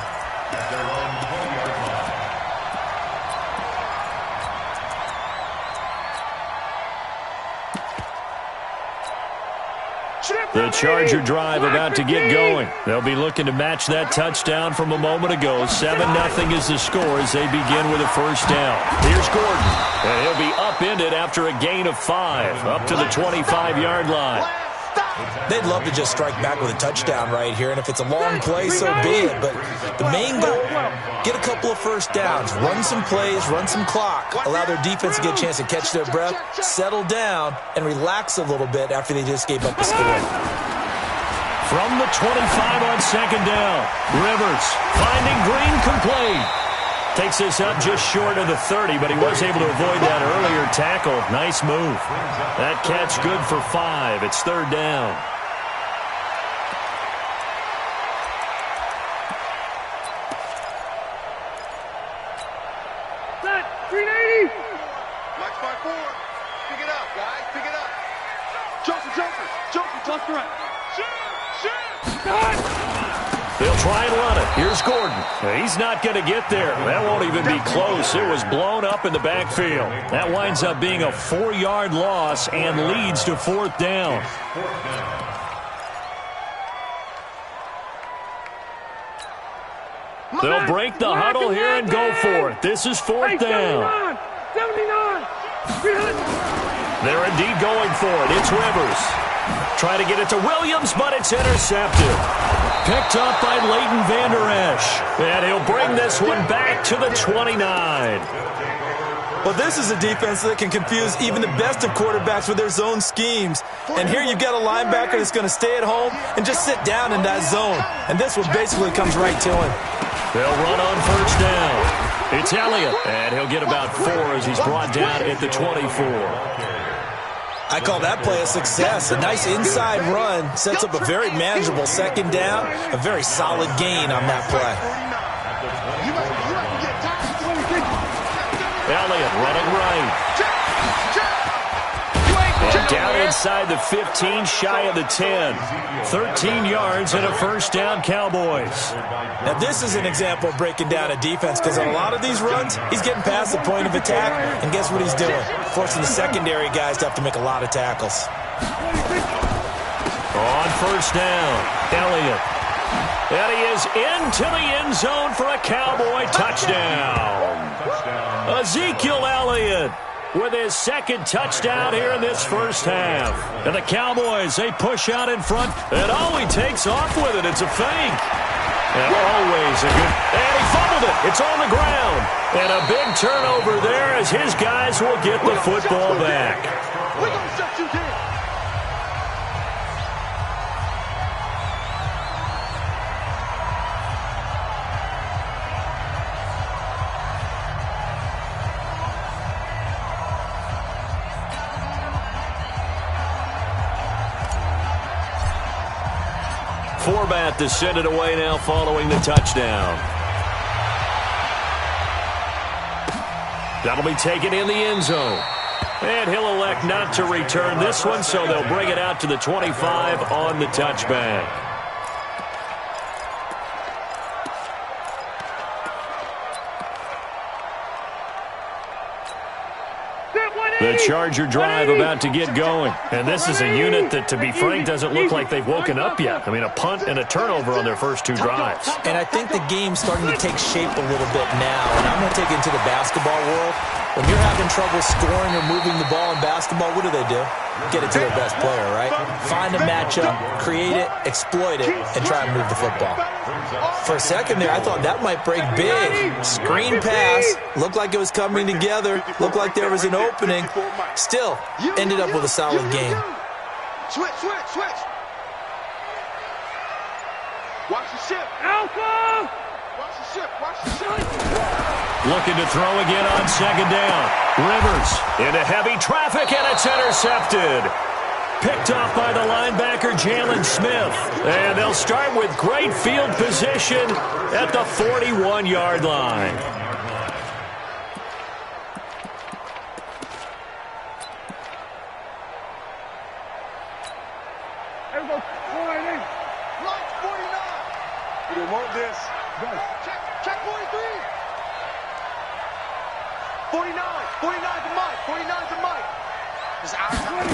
The Charger drive about to get going. They'll be looking to match that touchdown from a moment ago. 7-0 is the score as they begin with a first down. Here's Gordon, and he'll be upended after a gain of 5, up to the 25-yard line. They'd love to just strike back with a touchdown right here, and if it's a long play, so be it. But the main goal, get a couple of first downs, run some plays, run some clock, allow their defense to get a chance to catch their breath, settle down, and relax a little bit after they just gave up the score. From the 25 on 2nd down, Rivers finding Green complete. Takes this up just short of the 30, but he was able to avoid that earlier tackle. Nice move. That catch good for 5. It's 3rd down. Set, 380. Black spot forward. Pick it up, guys. Pick it up. Johnson. Toss the right. Shoot. They'll try and run it. Here's Gordon. He's not going to get there. That won't even be close. It was blown up in the backfield. That winds up being a 4-yard loss and leads to 4th down. They'll break the huddle here and go for it. This is 4th down. 79. They're indeed going for it. It's Rivers. Try to get it to Williams, but it's intercepted. Picked up by Leighton Vander Esch. And he'll bring this one back to the 29. Well, this is a defense that can confuse even the best of quarterbacks with their zone schemes. And here you've got a linebacker that's going to stay at home and just sit down in that zone. And this one basically comes right to him. They'll run on 1st down. It's Elliott, and he'll get about 4 as he's brought down at the 24. I call that play a success. A nice inside run sets up a very manageable 2nd down, a very solid gain on that play. Elliott running right. And down inside the 15, shy of the 10. 13 yards and a 1st down, Cowboys. Now, this is an example of breaking down a defense because on a lot of these runs, he's getting past the point of attack, and guess what he's doing? Forcing the secondary guys to have to make a lot of tackles. On 1st down, Elliott. And he is into the end zone for a Cowboy touchdown. Ezekiel Elliott with his 2nd touchdown here in this 1st half. And the Cowboys, they push out in front, and he takes off with it. It's a fake. And always a good, and he fumbled it. It's on the ground. And a big turnover there as his guys will get the football back. We're going to set you down. Forbat to send it away now following the touchdown. That'll be taken in the end zone. And he'll elect not to return this one, so they'll bring it out to the 25 on the touchback. The Charger drive about to get going. And this is a unit that, to be frank, doesn't look like they've woken up yet. I mean, a punt and a turnover on their first 2 drives. And I think the game's starting to take shape a little bit now. And I'm going to take it into the basketball world. When you're having trouble scoring or moving the ball in basketball, what do? Get it to their best player, right? Find a matchup, create it, exploit it, and try and move the football. For a second there, I thought that might break big. Screen pass, looked like it was coming together, looked like there was an opening. Still, ended up with a solid game. Switch. Watch the ship. Alpha! Watch the ship. Looking to throw again on 2nd down. Rivers into heavy traffic, and it's intercepted. Picked off by the linebacker, Jalen Smith. And they'll start with great field position at the 41-yard line. Everybody, 49. Launch 49. We didn't want this. Go. Check 43. 49. 49 to Mike. 49 to Mike. It's our time.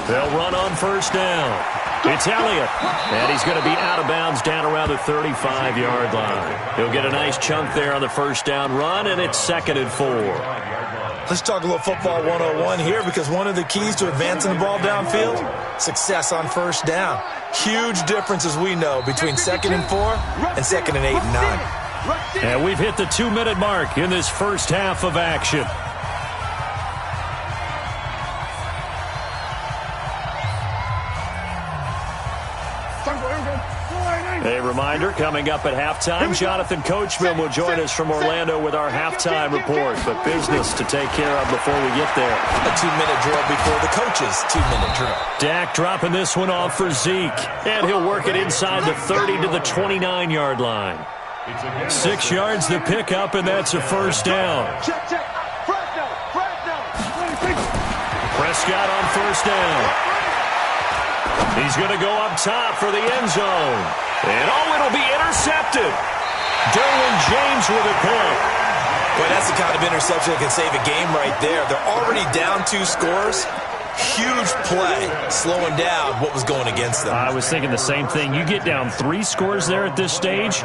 They'll run on 1st down. It's Elliott. And he's going to be out of bounds down around the 35-yard line. He'll get a nice chunk there on the 1st down run, and it's 2nd and 4. Let's talk a little football 101 here, because one of the keys to advancing the ball downfield, success on 1st down. Huge difference, as we know, between 2nd and 4 and 2nd and 8 and 9. And we've hit the 2-minute mark in this first half of action. A reminder, coming up at halftime, Jonathan Coachman will join us from Orlando with our halftime report. But business to take care of before we get there. A 2-minute drill before the coach's 2-minute drill. Dak dropping this one off for Zeke. And he'll work it inside the 30 to the 29-yard line. 6 yards the pickup, and that's a 1st down. Check. Prescott on 1st down. He's going to go up top for the end zone. And, it'll be intercepted. Derwin James with a pick. Boy, that's the kind of interception that can save a game right there. They're already down 2 scores. Huge play, slowing down what was going against them. I was thinking the same thing. You get down 3 scores there at this stage,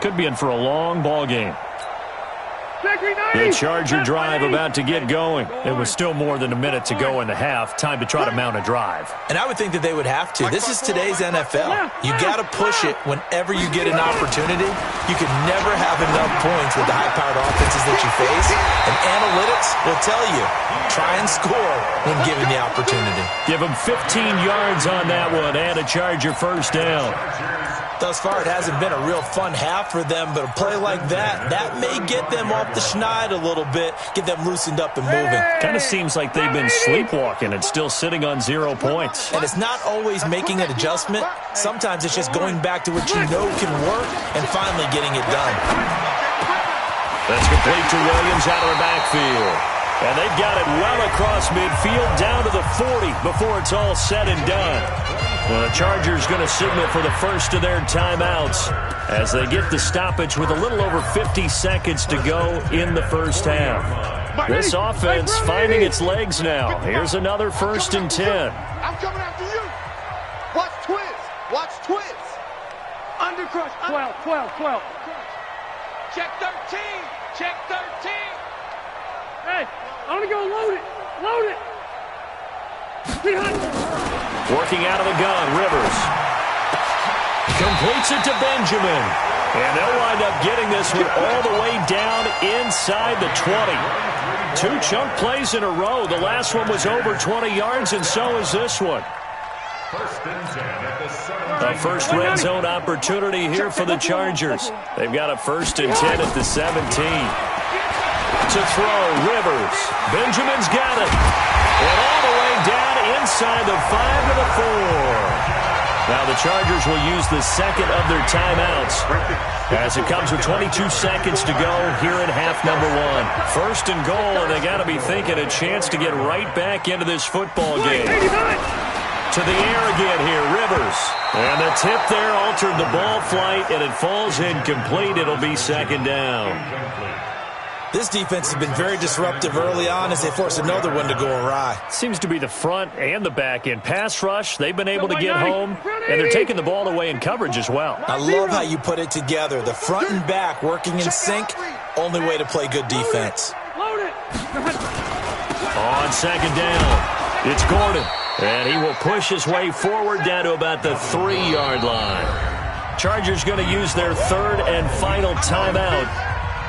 could be in for a long ball game. The Charger drive about to get going. It was still more than a minute to go in the half. Time to try to mount a drive. And I would think that they would have to. This is today's NFL. You got to push it whenever you get an opportunity. You can never have enough points with the high-powered offenses that you face. And analytics will tell you, try and score when given the opportunity. Give them 15 yards on that one and a Charger first down. Thus far, it hasn't been a real fun half for them, but a play like that may get them off the schneid a little bit, get them loosened up and moving. Kind of seems like they've been sleepwalking and still sitting on 0 points. And it's not always making an adjustment. Sometimes it's just going back to what you know can work and finally getting it done. That's complete to Williams out of the backfield. And they've got it well across midfield down to the 40 before it's all said and done. Well, the Chargers going to signal for the first of their timeouts as they get the stoppage with a little over 50 seconds to go in the first half. This offense finding its legs now. Here's another 1st and 10. I'm coming after you. Watch Twiz. Watch Twiz. Undercrush. 12. Check 13. Check 13. Hey, I'm going to go load it. Load it. Working out of the gun, Rivers. Completes it to Benjamin. And they'll wind up getting this one all the way down inside the 20. 2 chunk plays in a row. The last one was over 20 yards, and so is this one. A first red zone opportunity here for the Chargers. They've got a 1st and 10 at the 17. To throw, Rivers. Benjamin's got it. And all the way down inside the 5 to the 4. Now the Chargers will use the second of their timeouts as it comes with 22 seconds to go here in half number 1. 1st and goal, and they got to be thinking a chance to get right back into this football game. To the air again here, Rivers. And the tip there altered the ball flight, and it falls incomplete. It'll be 2nd down. This defense has been very disruptive early on as they force another one to go awry. Seems to be the front and the back end. Pass rush, they've been able to get home, and they're taking the ball away in coverage as well. I love how you put it together. The front and back working in sync, only way to play good defense. On 2nd down, it's Gordon, and he will push his way forward down to about the 3-yard line. Chargers going to use their 3rd and final timeout,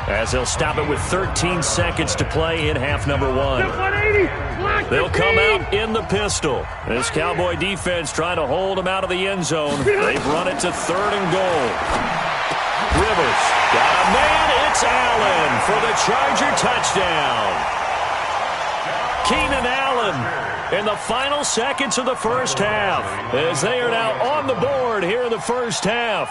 as they'll stop it with 13 seconds to play in half number 1. They'll come out in the pistol. This Cowboy defense trying to hold them out of the end zone. They've run it to 3rd and goal. Rivers got a man. It's Allen for the Charger touchdown. Keenan Allen in the final seconds of the first half as they are now on the board here in the first half.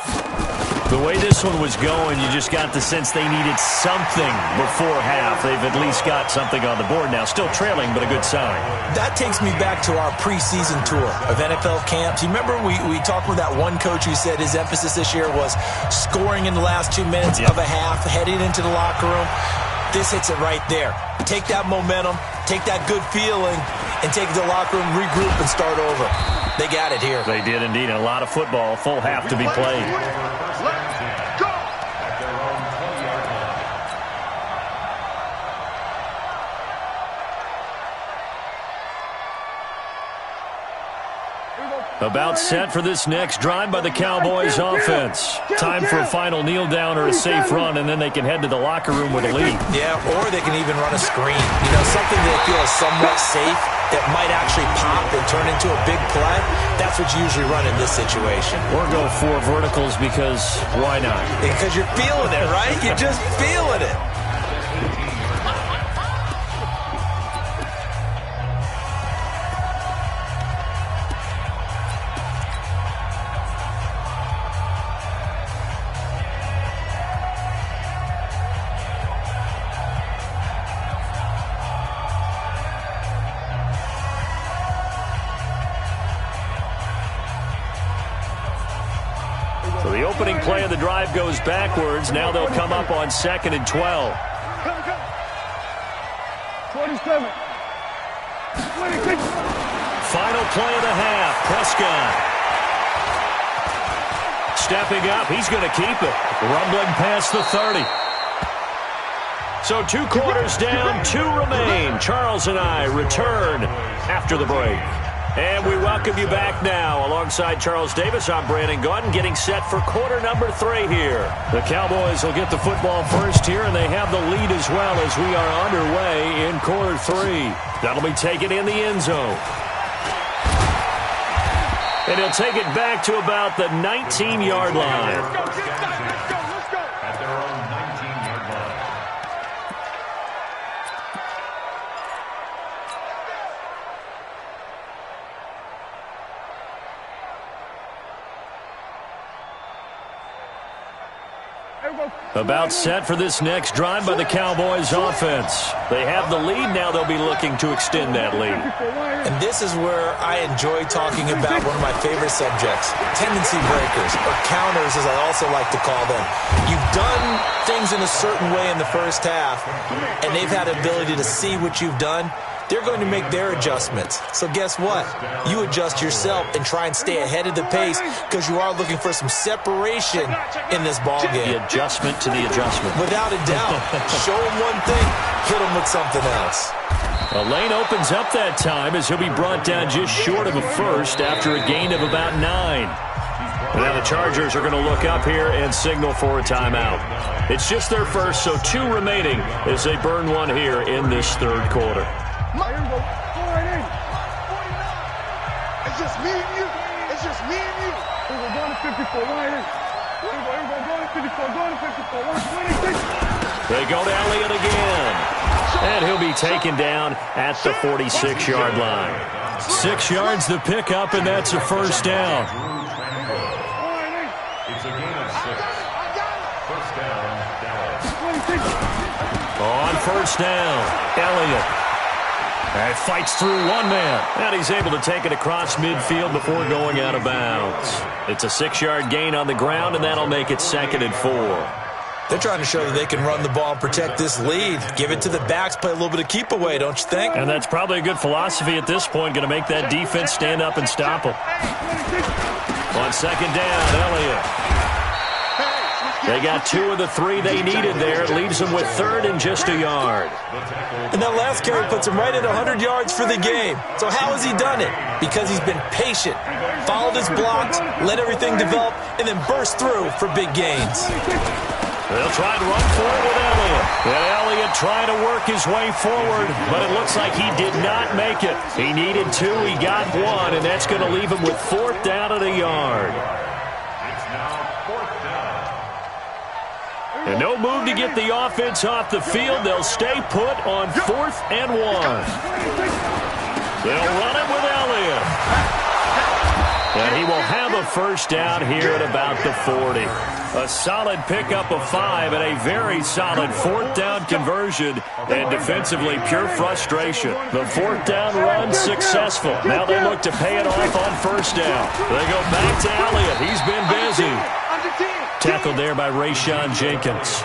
The way this one was going, you just got the sense they needed something before half. They've at least got something on the board now. Still trailing, but a good sign. That takes me back to our preseason tour of NFL camps. You remember we talked with that one coach who said his emphasis this year was scoring in the last 2 minutes of a half, heading into the locker room. This hits it right there. Take that momentum, take that good feeling, and take it to the locker room, regroup, and start over. They got it here. They did indeed. A lot of football, full half to be played. About set for this next drive by the Cowboys offense. Time for a final kneel down or a safe run, and then they can head to the locker room with a lead. Yeah, or they can even run a screen. You know, something they feel is somewhat safe that might actually pop and turn into a big play. That's what you usually run in this situation. Or go 4 verticals because why not? Because you're feeling it, right? You're just feeling it. opening play of the drive goes backwards. Now they'll come up on 2nd and 12. 27. 26. Final play of the half. Prescott. Stepping up. He's going to keep it. Rumbling past the 30. So 2 quarters down, 2 remain. Charles and I return after the break. And we welcome you back now. Alongside Charles Davis, I'm Brandon Gaudin, getting set for quarter number 3 here. The Cowboys will get the football first here, and they have the lead as well as we are underway in quarter 3. That'll be taken in the end zone. And he'll take it back to about the 19-yard line. At their own 19-yard line. About set for this next drive by the Cowboys offense. They have the lead now. They'll be looking to extend that lead. And this is where I enjoy talking about one of my favorite subjects, tendency breakers, or counters as I also like to call them. You've done things in a certain way in the first half, and they've had the ability to see what you've done. They're going to make their adjustments. So guess what? You adjust yourself and try and stay ahead of the pace because you are looking for some separation in this ballgame. The adjustment to the adjustment. Without a doubt. Show them one thing, hit them with something else. A lane opens up that time as he'll be brought down just short of a first after a gain of about 9. Now the Chargers are going to look up here and signal for a timeout. It's just their first, so 2 remaining as they burn one here in this third quarter. It's just me and you. It's just me and you. We're going to 54. Going to 54. Going to 54. 126. They go to Elliott again. And he'll be taken down at the 46-yard line. 6 yards the pickup, and that's a first down. It's a gain of 6. First down, Dallas. On first down, Elliott. And fights through one man. And he's able to take it across midfield before going out of bounds. It's a 6-yard gain on the ground, and that'll make it 2nd and 4. They're trying to show that they can run the ball and protect this lead. Give it to the backs, play a little bit of keep away, don't you think? And that's probably a good philosophy at this point. Going to make that defense stand up and stop them. On 2nd down, Elliott. They got 2 of the 3 they needed there. It leaves them with 3rd and just a yard. And that last carry puts him right at 100 yards for the game. So how has he done it? Because he's been patient, followed his blocks, let everything develop, and then burst through for big gains. They'll try to run for it with Elliott. And Elliott trying to work his way forward, but it looks like he did not make it. He needed 2, he got 1, and that's going to leave him with 4th down at a yard. It's now 4th down. And no move to get the offense off the field. They'll stay put on 4th and 1. They'll run it with Elliott. And he will have a first down here at about the 40. A solid pickup of 5 and a very solid 4th down conversion. And defensively, pure frustration. The 4th down run successful. Now they look to pay it off on first down. They go back to Elliott. He's been busy. Tackled there by Rayshon Jenkins.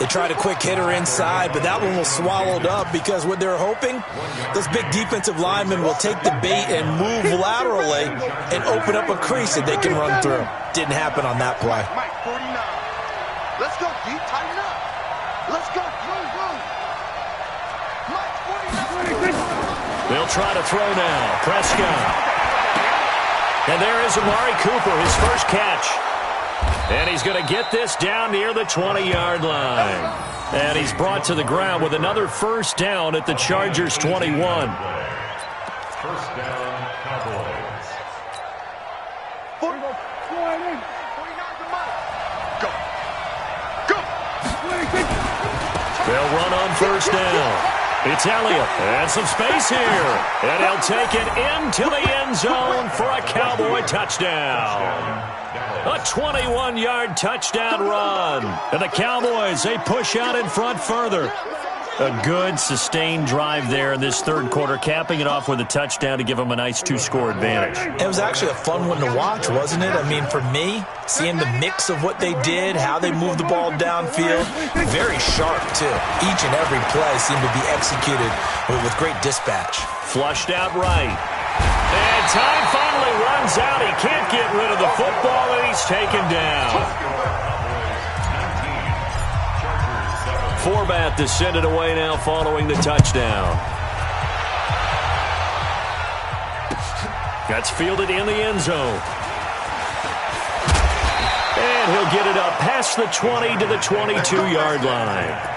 They tried a quick hitter inside, but that one was swallowed up because what they're hoping, those big defensive linemen will take the bait and move laterally and open up a crease that they can run through. Didn't happen on that play. Mike 49. Let's go, D. Tighten up. Let's go. Move, move. Mike 49. They'll try to throw now. Prescott. And there is Amari Cooper, his first catch. And he's going to get this down near the 20-yard line. And he's brought to the ground with another first down at the Chargers' 21. First down, Cowboys. 49 to Mike. Go. Go. They'll run on first down. It's Elliott. And some space here. And he'll take it into the end zone for a Cowboy touchdown. A 21-yard touchdown run. And the Cowboys, they push out in front further. A good, sustained drive there in this third quarter, capping it off with a touchdown to give them a nice 2-score advantage. It was actually a fun one to watch, wasn't it? I mean, for me, seeing the mix of what they did, how they moved the ball downfield, very sharp, too. Each and every play seemed to be executed with great dispatch. Flushed out right. And time finally runs out. He can't get rid of the football, and he's taken down. Forbat to send it away now following the touchdown. That's fielded in the end zone. And he'll get it up past the 20 to the 22-yard line.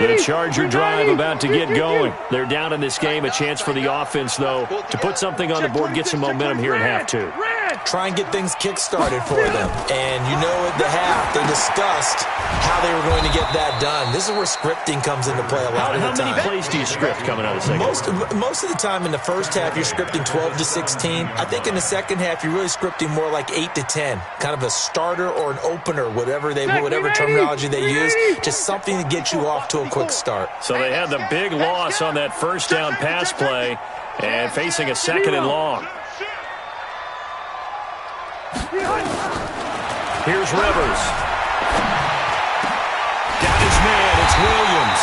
The Charger drive about to get going. They're down in this game. A chance for the offense, though, to put something on the board, get some momentum here at half two. Try and get things kick-started for them. And you know at the half, they discussed how they were going to get that done. This is where scripting comes into play a lot of the time. How many plays do you script coming out of the second? Most of the time in the first half, you're scripting 12 to 16. I think in the second half, you're really scripting more like 8 to 10. Kind of a starter or an opener, whatever terminology they use. Just something to get you off to a quick start. So they had the big loss on that first down pass play and facing a second and long. Here's Rivers. Got his man. It's Williams.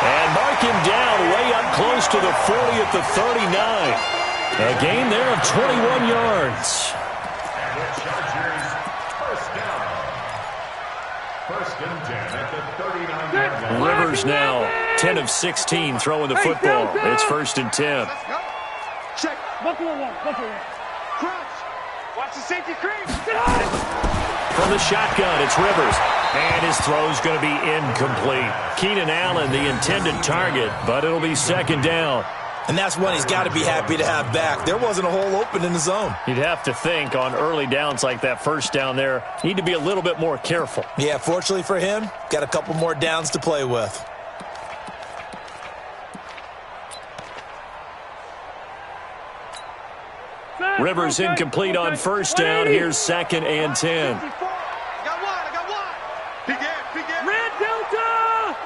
And mark him down way up close to the 40 at the 39. A gain there of 21 yards. And the Chargers first down. First and 10 at the 39-yard line. Rivers now 10 of 16 throwing the football. It's first and 10. Check. Buffalo one. Crouch. Watch the safety creep. From the shotgun, it's Rivers. And his throw's going to be incomplete. Keenan Allen, the intended target, but it'll be second down. And that's one he's got to be happy to have back. There wasn't a hole open in the zone. You'd have to think on early downs like that first down there, need to be a little bit more careful. Yeah, fortunately for him, got a couple more downs to play with. Rivers incomplete on first down. Here's second and 10. I got one. Begin. Red Delta!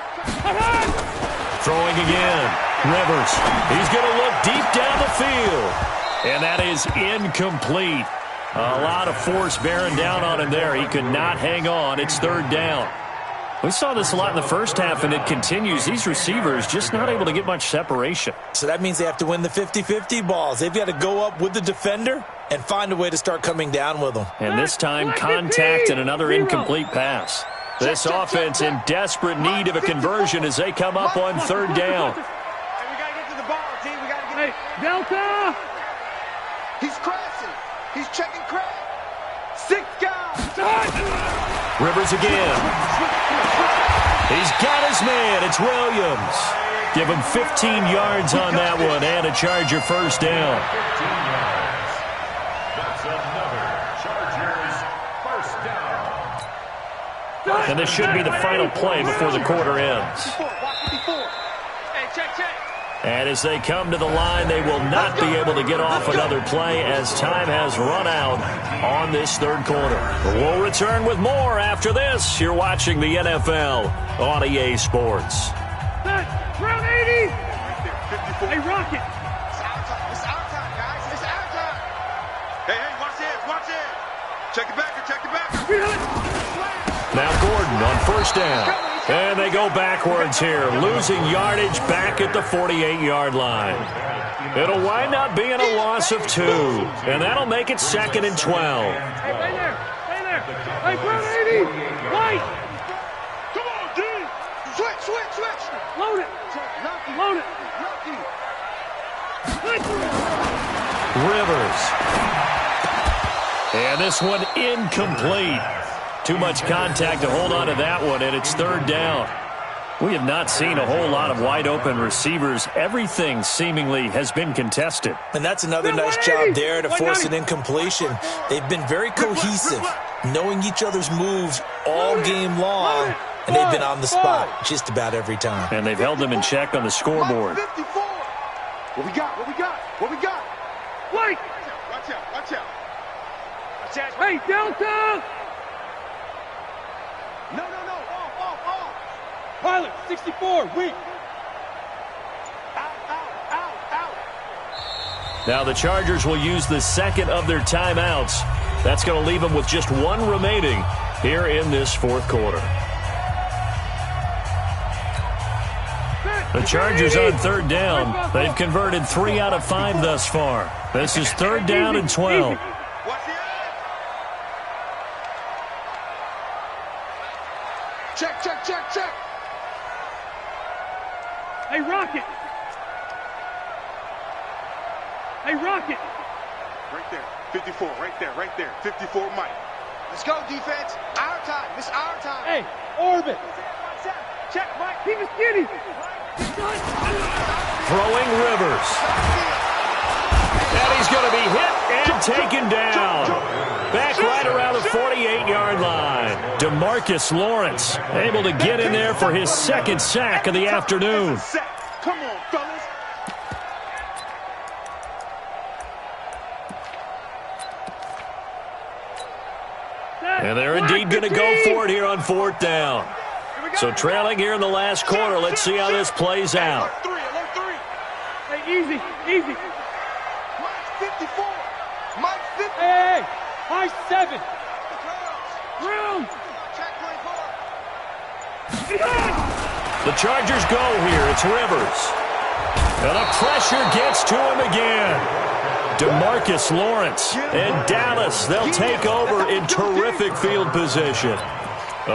Throwing again. Rivers. He's going to look deep down the field. And that is incomplete. A lot of force bearing down on him there. He could not hang on. It's third down. We saw this a lot in the first half, and it continues. These receivers just not able to get much separation. So that means they have to win the 50-50 balls. They've got to go up with the defender and find a way to start coming down with them. And this time, contact and another incomplete pass. This offense in desperate need of a conversion as they come up on third down. Hey, we got to get to the ball, team. We got to get Delta! He's crashing. He's checking crash. 6 guys. Rivers again. He's got his man. It's Williams. Give him 15 yards on that one and a Charger first down. 15 yards. That's another Chargers first down. And this should be the final play before the quarter ends. Hey, check. And as they come to the line, they will not be able to get off another play as time has run out on this third quarter. We'll return with more after this. You're watching the NFL on EA Sports. Round 80! Hey, Rocket! It's our time, guys. It's our time. Hey, watch it. Check it back. Now Gordon on first down. And they go backwards here, losing yardage back at the 48-yard line. It'll wind up being a loss of 2, and that'll make it second and 12. Hey, stay there. Hey, round 80! Right! Come on, D. Switch. Load it. Rivers. And this one incomplete. Too much contact to hold on to that one, and it's third down. We have not seen a whole lot of wide-open receivers. Everything seemingly has been contested. And that's another nice job there to force an incompletion. They've been very cohesive, knowing each other's moves all game long, and they've been on the spot just about every time. And they've held them in check on the scoreboard. 54. What we got? Blake! Watch out, watch out. Watch out. Hey, Delta! No, off. Pilot, 64, weak. Out. Now the Chargers will use the second of their timeouts. That's going to leave them with just one remaining here in this fourth quarter. The Chargers on third down. They've converted 3 out of 5 thus far. This is third down and 12. Check. Hey, Rocket! Right there. 54, right there. 54, Mike. Let's go, defense. Our time. This our time. Hey, Orbit! Check, Mike. Keep it skinny! Throwing Rivers. And he's going to be hit and taken down. Back right around the 48-yard line. DeMarcus Lawrence able to get in there for his second sack of the afternoon. Come on, fellas. And they're indeed going to go for it here on fourth down. So trailing here in the last quarter. Let's see how this plays out. Alert three. Hey, easy. Mike 54. Mike 50. Hey, high 7. Room. Check 24. The Chargers go here. It's Rivers. And the pressure gets to him again. DeMarcus Lawrence and Dallas, they'll take over in terrific field position.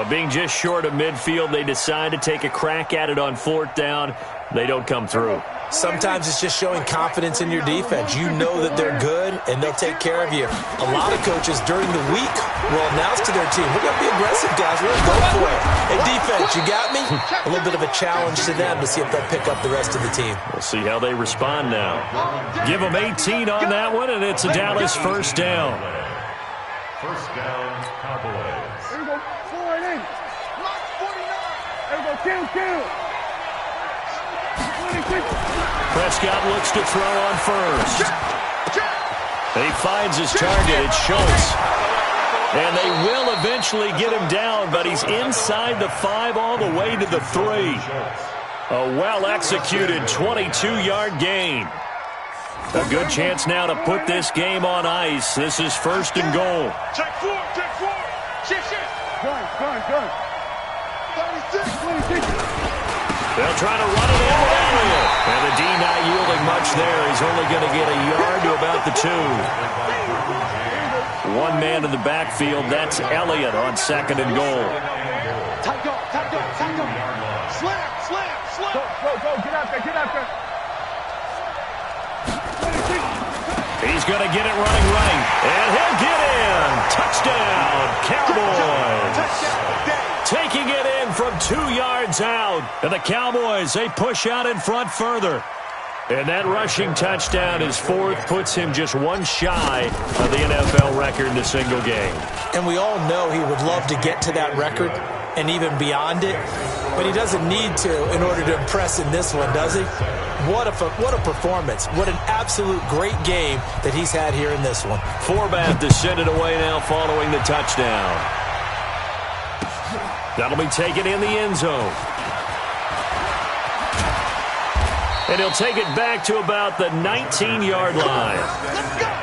Being just short of midfield, they decide to take a crack at it on fourth down. They don't come through. Sometimes it's just showing confidence in your defense. You know that they're good, and they'll take care of you. A lot of coaches during the week will announce to their team, we're going to be aggressive, guys. We're going to go for it. Hey, defense, you got me? A little bit of a challenge to them to see if they'll pick up the rest of the team. We'll see how they respond now. Give them 18 on that one, and it's a Dallas first down. First down, Cowboys. There we go, 4 and in. Mike 49. There we go, count. 26. Prescott looks to throw on first. He finds his target. It's Schultz. And they will eventually get him down, but he's inside the 5 all the way to the 3. A well-executed 22-yard gain. A good chance now to put this game on ice. This is first and goal. Check 4. Shift. Gun. 36. They'll try to run it in with Elliott. And the D not yielding much there. He's only going to get a yard to about the 2. One man in the backfield. That's Elliott on second and goal. Tight go. Slam. Go, get out there. 26. He's going to get it running right. And he'll get in. Touchdown, Cowboys. Taking it in from 2 yards out. And the Cowboys, they push out in front further. And that rushing touchdown, his fourth, puts him just one shy of the NFL record in a single game. And we all know he would love to get to that record and even beyond it, but he doesn't need to in order to impress in this one, does he? What a performance. What an absolute great game that he's had here in this one. Forbath to send it away now following the touchdown. That'll be taken in the end zone. And he'll take it back to about the 19-yard line. Let's go.